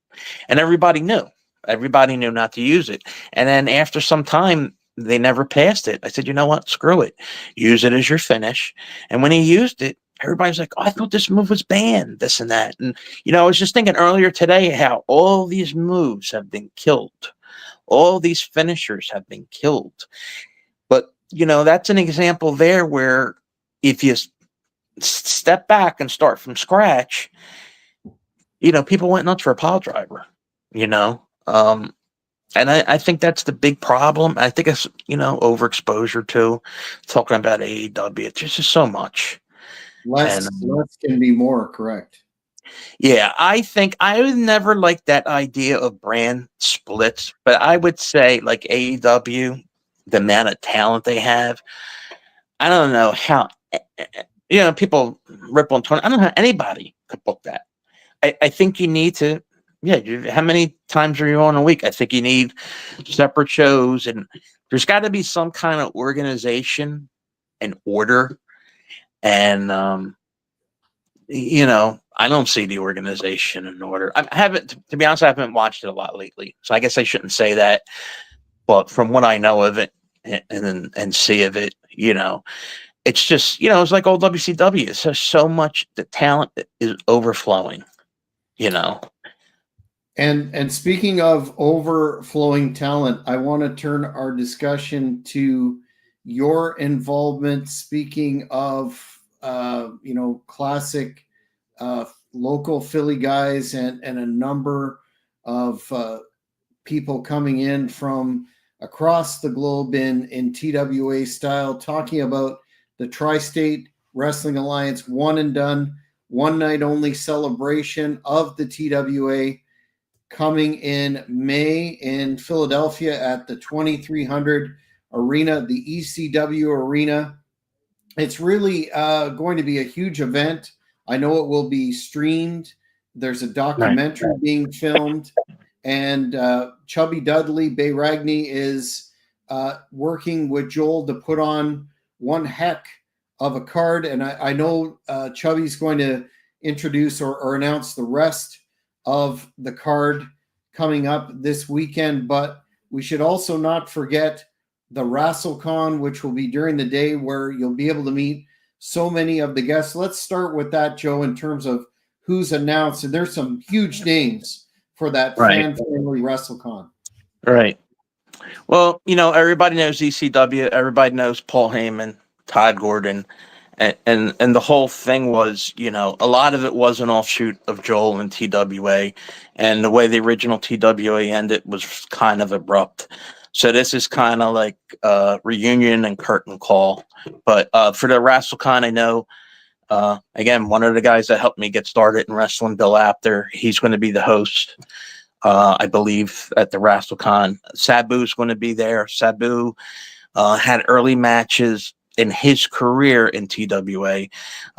And everybody knew. Everybody knew not to use it. And then after some time, they never passed it. I said, you know what? Screw it. Use it as your finish. And when he used it, everybody's like, oh, I thought this move was banned, this and that. And, I was just thinking earlier today how all these moves have been killed. All these finishers have been killed. But, that's an example there where if you step back and start from scratch, people went nuts for a pile driver, and I think that's the big problem. I think it's, overexposure too, talking about AEW. It's just so much. Less can be more, correct. Yeah, I think I would never like that idea of brand splits, but I would say like AEW, the amount of talent they have, I don't know how, people rip on Tony. I don't know how anybody could book that. I think you need to, how many times are you on a week? I think you need separate shows, and there's got to be some kind of organization and order. And, I don't see the organization in order. I haven't, to be honest, I haven't watched it a lot lately. So I guess I shouldn't say that. But from what I know of it and see of it, it's just, it's like old WCW. It's just so much, the talent is overflowing, And speaking of overflowing talent, I want to turn our discussion to your involvement. Speaking of classic local Philly guys and a number of people coming in from across the globe in TWA style, talking about the Tri-State Wrestling Alliance one and done, one night only celebration of the TWA coming in May in Philadelphia at the 2300 Arena, the ECW Arena. It's really going to be a huge event. I know it will be streamed. There's a documentary being filmed, and Chubby Dudley Bayragni is working with Joel to put on one heck of a card. And I know Chubby's going to introduce or announce the rest of the card coming up this weekend, but we should also not forget the WrestleCon, which will be during the day, where you'll be able to meet so many of the guests. Let's start with that, Joe, in terms of who's announced. And there's some huge names for that fan-friendly WrestleCon. Right. Well, everybody knows ECW. Everybody knows Paul Heyman, Todd Gordon. And the whole thing was, a lot of it was an offshoot of Joel and TWA, and the way the original TWA ended was kind of abrupt. So this is kind of like a reunion and curtain call. But for the WrestleCon, I know, again, one of the guys that helped me get started in wrestling, Bill Apter, he's going to be the host, I believe, at the WrestleCon. Sabu's going to be there. Sabu had early matches in his career in TWA.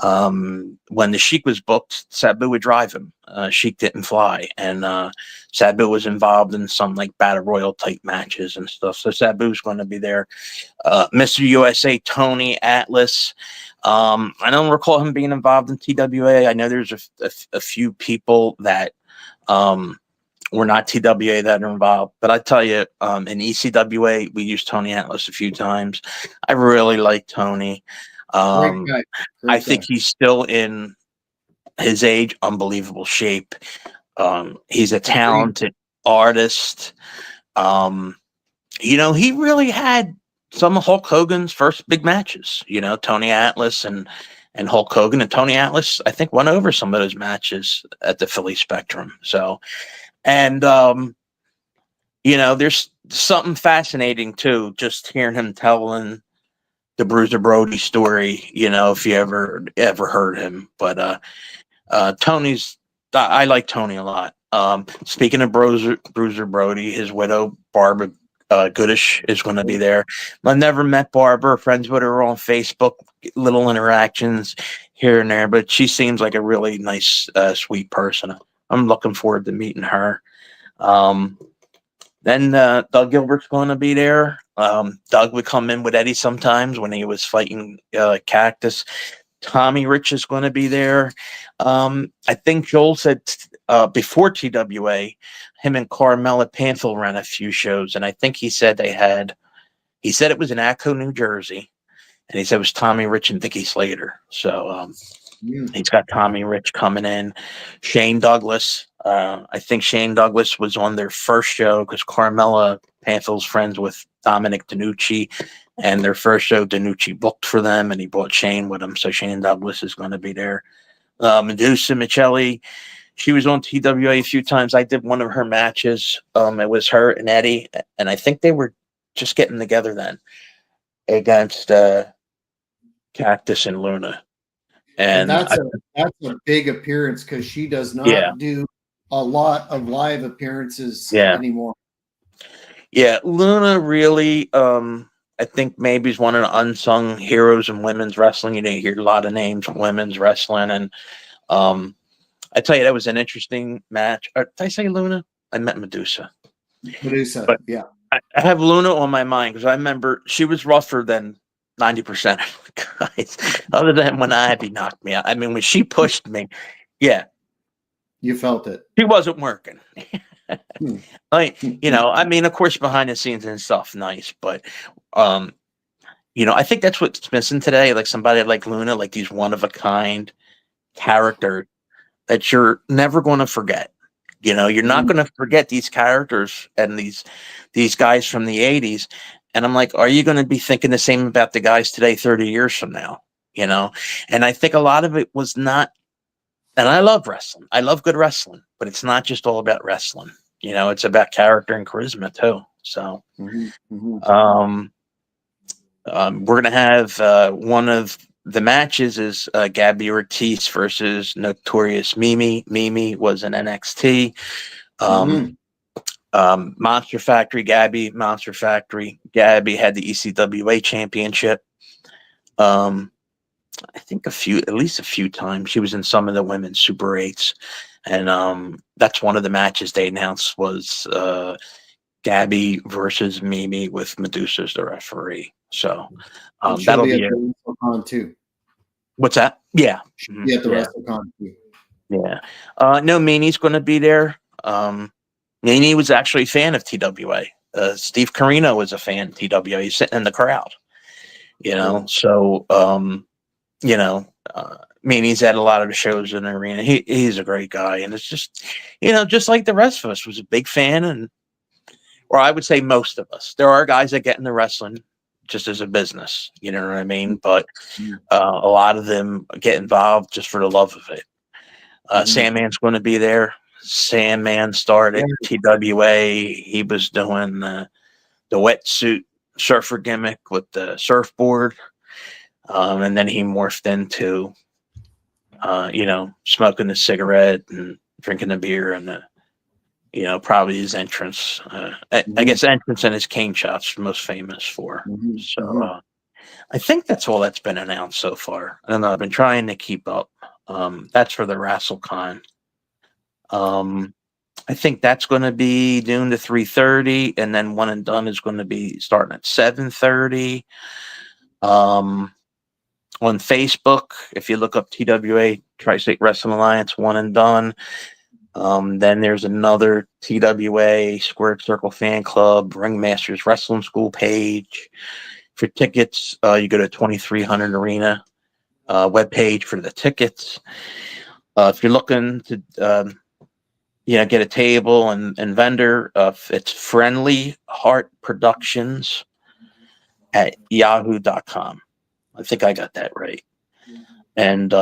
When the Sheik was booked, Sabu would drive him. Sheik didn't fly, and Sabu was involved in some like battle royal type matches and stuff. So Sabu's going to be there. Mr. USA Tony Atlas. I don't recall him being involved in TWA. I know there's a few people that were not TWA that are involved, but I tell you, in ECWA, we used Tony Atlas a few times. I really like Tony. Great guy. I think he's still in his age, unbelievable shape. He's a talented artist. He really had some of Hulk Hogan's first big matches, Tony Atlas and Hulk Hogan. And Tony Atlas, I think, won over some of those matches at the Philly Spectrum. So, and, there's something fascinating too, just hearing him telling the Bruiser Brody story, if you ever heard him. But I like Tony a lot. Speaking of Bruiser Brody, his widow, Barbara Goodish, is going to be there. I never met Barbara, friends with her on Facebook, little interactions here and there, but she seems like a really nice, sweet person. I'm looking forward to meeting her. Then Doug Gilbert's going to be there. Doug would come in with Eddie sometimes when he was fighting Cactus. Tommy Rich is going to be there. I think Joel said before TWA, him and Carmella Panfield ran a few shows, and I think he said it was in Atco, New Jersey, and he said it was Tommy Rich and Vicky Slater. So he's got Tommy Rich coming in. Shane Douglas. I think Shane Douglas was on their first show because Carmella Panfield's friends with Dominic DeNucci, and their first show DeNucci booked for them, and he brought Shane with him. So Shane Douglas is going to be there. Medusa Michelli, she was on TWA a few times. I did one of her matches. It was her and Eddie, and I think they were just getting together then against Cactus and Luna. And that's a big appearance because she does not do a lot of live appearances anymore. Yeah, Luna really, I think maybe is one of the unsung heroes in women's wrestling. You hear a lot of names from women's wrestling, and I tell you, that was an interesting match. Did I say Luna? I meant Medusa. But yeah. I have Luna on my mind because I remember she was rougher than 90% of the guys, other than when Ivy knocked me out. I mean, when she pushed me, you felt it. She wasn't working. I mean, of course, behind the scenes and stuff, nice, but I think that's what's missing today. Like somebody like Luna, like these one of a kind character that you're never going to forget. You know, you're not going to forget these characters and these guys from the 80s. And I'm like, are you going to be thinking the same about the guys today 30 years from now? You know, and I think a lot of it was not, and I love wrestling. I love good wrestling, but it's not just all about wrestling. You know, it's about character and charisma too. So, we're going to have one of the matches is Gabby Ortiz versus Notorious Mimi. Mimi was an NXT. Monster Factory, Gabby, Monster Factory. Gabby had the ECWA championship. I think at least a few times. She was in some of the women's Super 8s. And that's one of the matches they announced was Gabby versus Mimi with Medusa as the referee. So that'll be at the WrestleCon too. What's that? Yeah. Yeah, at the WrestleCon too. Yeah. No, Mimi's going to be there. Mimi was actually a fan of TWA. Steve Carino was a fan of TWA. He's sitting in the crowd. You know, so you know, Mimi's at a lot of the shows in the arena. He's a great guy, and it's just, you know, just like the rest of us, was a big fan, or I would say most of us. There are guys that get into wrestling just as a business, you know what I mean? But a lot of them get involved just for the love of it. Sandman's going to be there. Sandman started TWA. He was doing the wetsuit surfer gimmick with the surfboard. And then he morphed into, you know, smoking a cigarette and drinking a beer and, you know, probably his entrance. I guess entrance and his cane shots most famous for. So I think that's all that's been announced so far. I don't know. I've been trying to keep up. That's for the WrestleCon. I think that's going to be noon to 3:30, and then One and Done is going to be starting at 7:30. On Facebook, if you look up TWA, Tri-State Wrestling Alliance, One and Done. Then there's another TWA Squared Circle Fan Club, Ringmasters Wrestling School page. For tickets, you go to 2300 Arena webpage for the tickets. If you're looking to get a table and vendor, it's Friendly Heart Productions at yahoo.com. I think I got that right. And,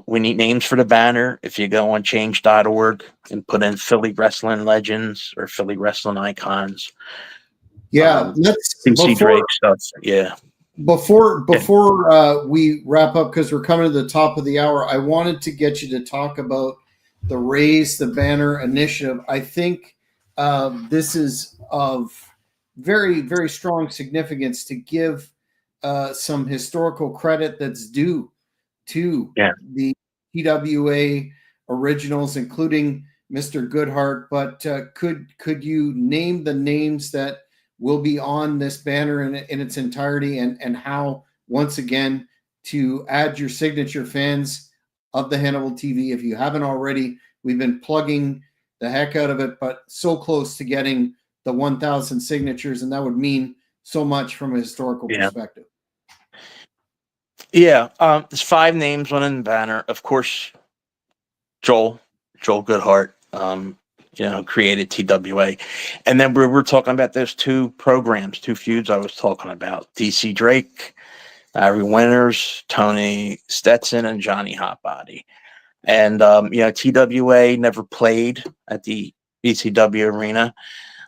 we need names for the banner. If you go on change.org and put in Philly Wrestling Legends or Philly Wrestling Icons. Yeah, Drake stuff. Yeah. Before we wrap up, because we're coming to the top of the hour, I wanted to get you to talk about the Raise the Banner initiative. I think this is of very, very strong significance to give some historical credit that's due to the TWA originals, including Mr. Goodhart. But could you name the names that will be on this banner in its entirety, and how, once again, to add your signature, fans of the Hannibal TV, if you haven't already? We've been plugging the heck out of it, but so close to getting the 1,000 signatures, and that would mean so much from a historical perspective. Yeah, there's 5 names on the banner. Of course, Joel Goodhart, created TWA. And then we're talking about those 2 programs, 2 feuds I was talking about. DC Drake, Larry Winters, Tony Stetson, and Johnny Hotbody. And, TWA never played at the ECW arena.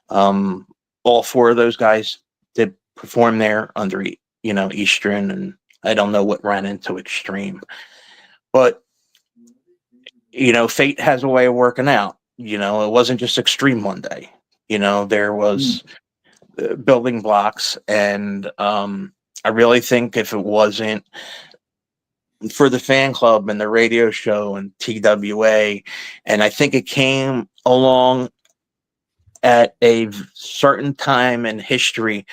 All 4 of those guys did perform there under, Eastern, and I don't know what ran into Extreme. But, fate has a way of working out. It wasn't just Extreme one day. There was building blocks. And I really think if it wasn't for the fan club and the radio show and TWA, and I think it came along at a certain time in history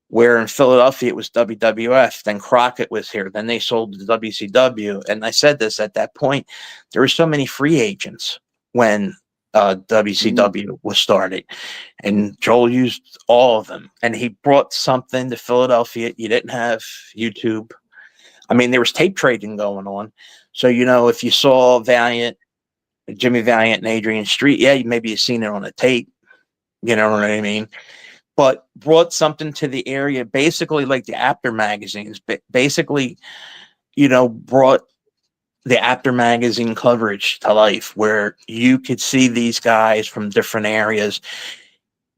where in Philadelphia it was WWF, then Crockett was here, then they sold to WCW. And I said this at that point, there were so many free agents when WCW was started, and Joel used all of them, and he brought something to Philadelphia. You didn't have YouTube. I mean, there was tape trading going on. So, if you saw Valiant Jimmy Valiant and Adrian Street. Yeah, maybe you've seen it on a tape. You know what I mean? But brought something to the area, basically like the After magazines. Basically, brought the After magazine coverage to life, where you could see these guys from different areas.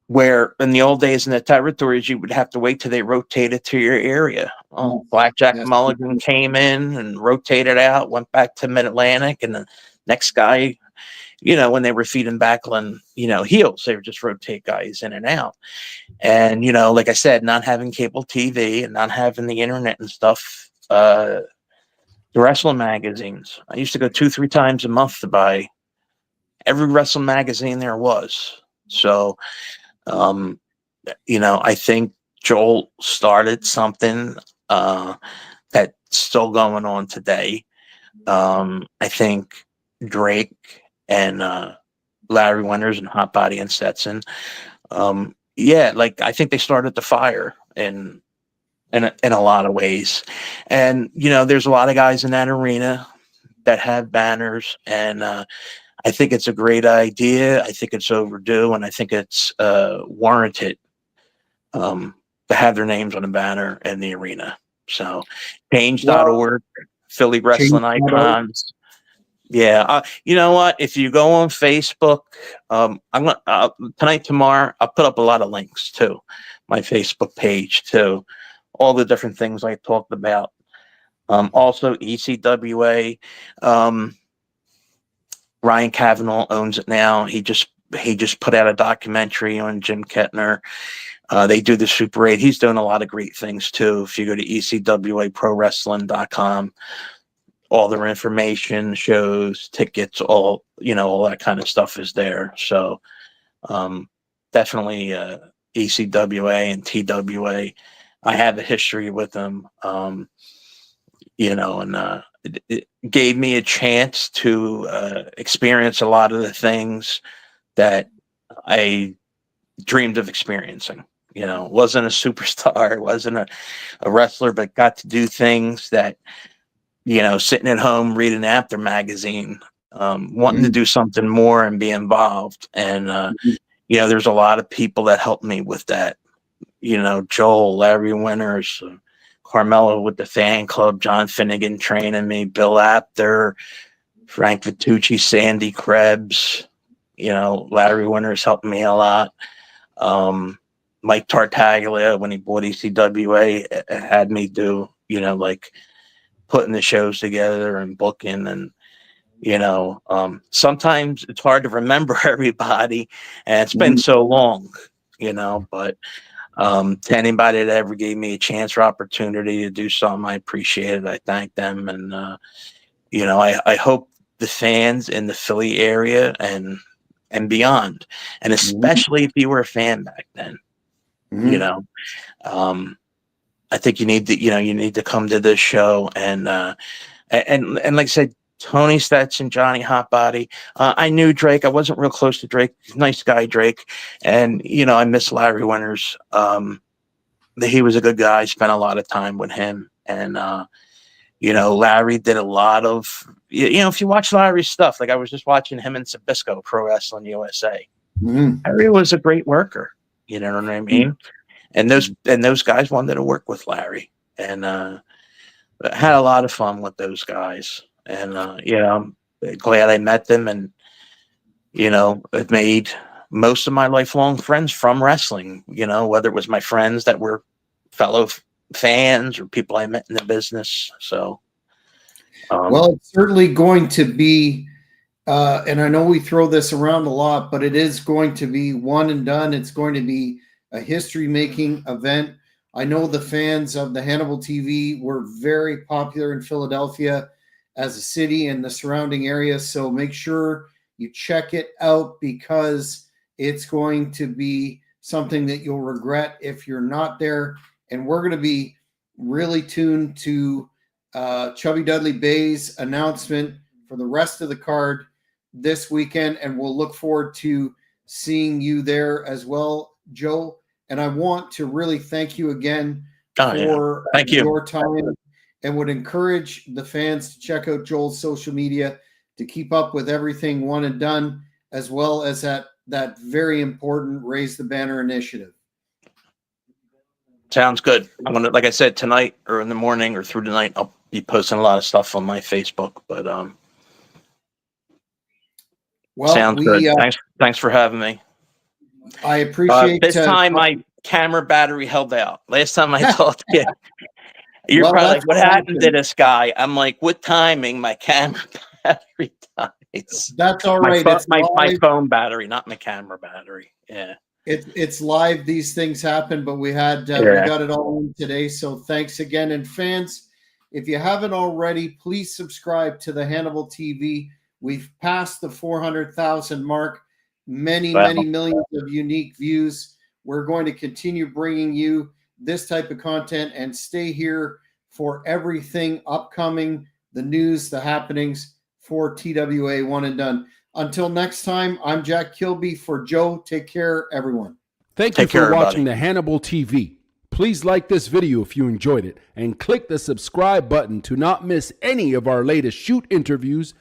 Where in the old days in the territories, you would have to wait till they rotated to your area. Blackjack Yes. Mulligan came in and rotated out, went back to Mid Atlantic, and the next guy, when they were feeding Backlund, heels, they would just rotate guys in and out. And, like I said, not having cable TV and not having the internet and stuff, the wrestling magazines, I used to go 2-3 times a month to buy every wrestling magazine there was. So, I think Joel started something that's still going on today. I think Drake and Larry Winters and Hot Body and Stetson. I think they started the fire in a lot of ways. And there's a lot of guys in that arena that have banners, and I think it's a great idea. I think it's overdue, and I think it's warranted to have their names on a banner in the arena. So change.org, Philly Wrestling Icons. Yeah. You know what? If you go on Facebook, I'm gonna tonight, tomorrow, I'll put up a lot of links to my Facebook page to all the different things I talked about. Also ECWA, Ryan Kavanaugh owns it now. He just put out a documentary on Jim Kettner. They do the Super 8. He's doing a lot of great things too. If you go to ecwaprowrestling.com, all their information, shows, tickets, all that kind of stuff is there. So definitely ECWA and TWA. I have a history with them, and it gave me a chance to experience a lot of the things that I dreamed of experiencing. Wasn't a superstar, wasn't a wrestler, but got to do things that, sitting at home reading After magazine, wanting to do something more and be involved. And, there's a lot of people that helped me with that. Joel, Larry Winters, Carmelo with the fan club, John Finnegan training me, Bill Apter, Frank Vitucci, Sandy Krebs, Larry Winters helped me a lot. Mike Tartaglia, when he bought ECWA, had me do, putting the shows together and booking. And, sometimes it's hard to remember everybody, and it's been so long, but to anybody that ever gave me a chance or opportunity to do something, I appreciate it. I thank them. And, I hope the fans in the Philly area and beyond, and especially if you were a fan back then, I think you need to come to this show. And like I said, Tony Stetson, Johnny Hotbody. I knew Drake. I wasn't real close to Drake. Nice guy, Drake. And, I miss Larry Winters. He was a good guy. I spent a lot of time with him. And, Larry did a lot of, if you watch Larry's stuff, like I was just watching him in Sabisco, Pro Wrestling USA. Larry was a great worker. You know what I mean? And those guys wanted to work with Larry, and had a lot of fun with those guys. And I'm glad I met them, and it made most of my lifelong friends from wrestling. Whether it was my friends that were fellow fans or people I met in the business. So, well, it's certainly going to be, and I know we throw this around a lot, but it is going to be one and done. It's going to be a history-making event. I know the fans of the Hannibal TV were very popular in Philadelphia as a city and the surrounding area. So make sure you check it out, because it's going to be something that you'll regret if you're not there. And we're going to be really tuned to Chubby Dudley Bay's announcement for the rest of the card this weekend. And we'll look forward to seeing you there as well, Joe. And I want to really thank you again for your time, and would encourage the fans to check out Joel's social media, to keep up with everything one and done, as well as that very important Raise the Banner initiative. Sounds good. I'm gonna, like I said, tonight or in the morning or through the night, I'll be posting a lot of stuff on my Facebook. But well, sounds good. Thanks for having me. I appreciate this time my camera battery held out. Last time I talked to you, you're probably like, "What happened to this guy?" I'm like, "With timing, my camera battery dies." That's all right. It's my phone battery, not my camera battery. Yeah. It's live. These things happen, but we got it all in today. So thanks again. And fans, if you haven't already, please subscribe to the Hannibal TV. We've passed the 400,000 mark. Many millions of unique views. We're going to continue bringing you this type of content and stay here for everything upcoming, the news, the happenings for TWA One and Done. Until next time, I'm Jack Kilby for Joe. Take care, everyone. Thank you for watching the Hannibal TV. Please like this video if you enjoyed it and click the subscribe button to not miss any of our latest shoot interviews,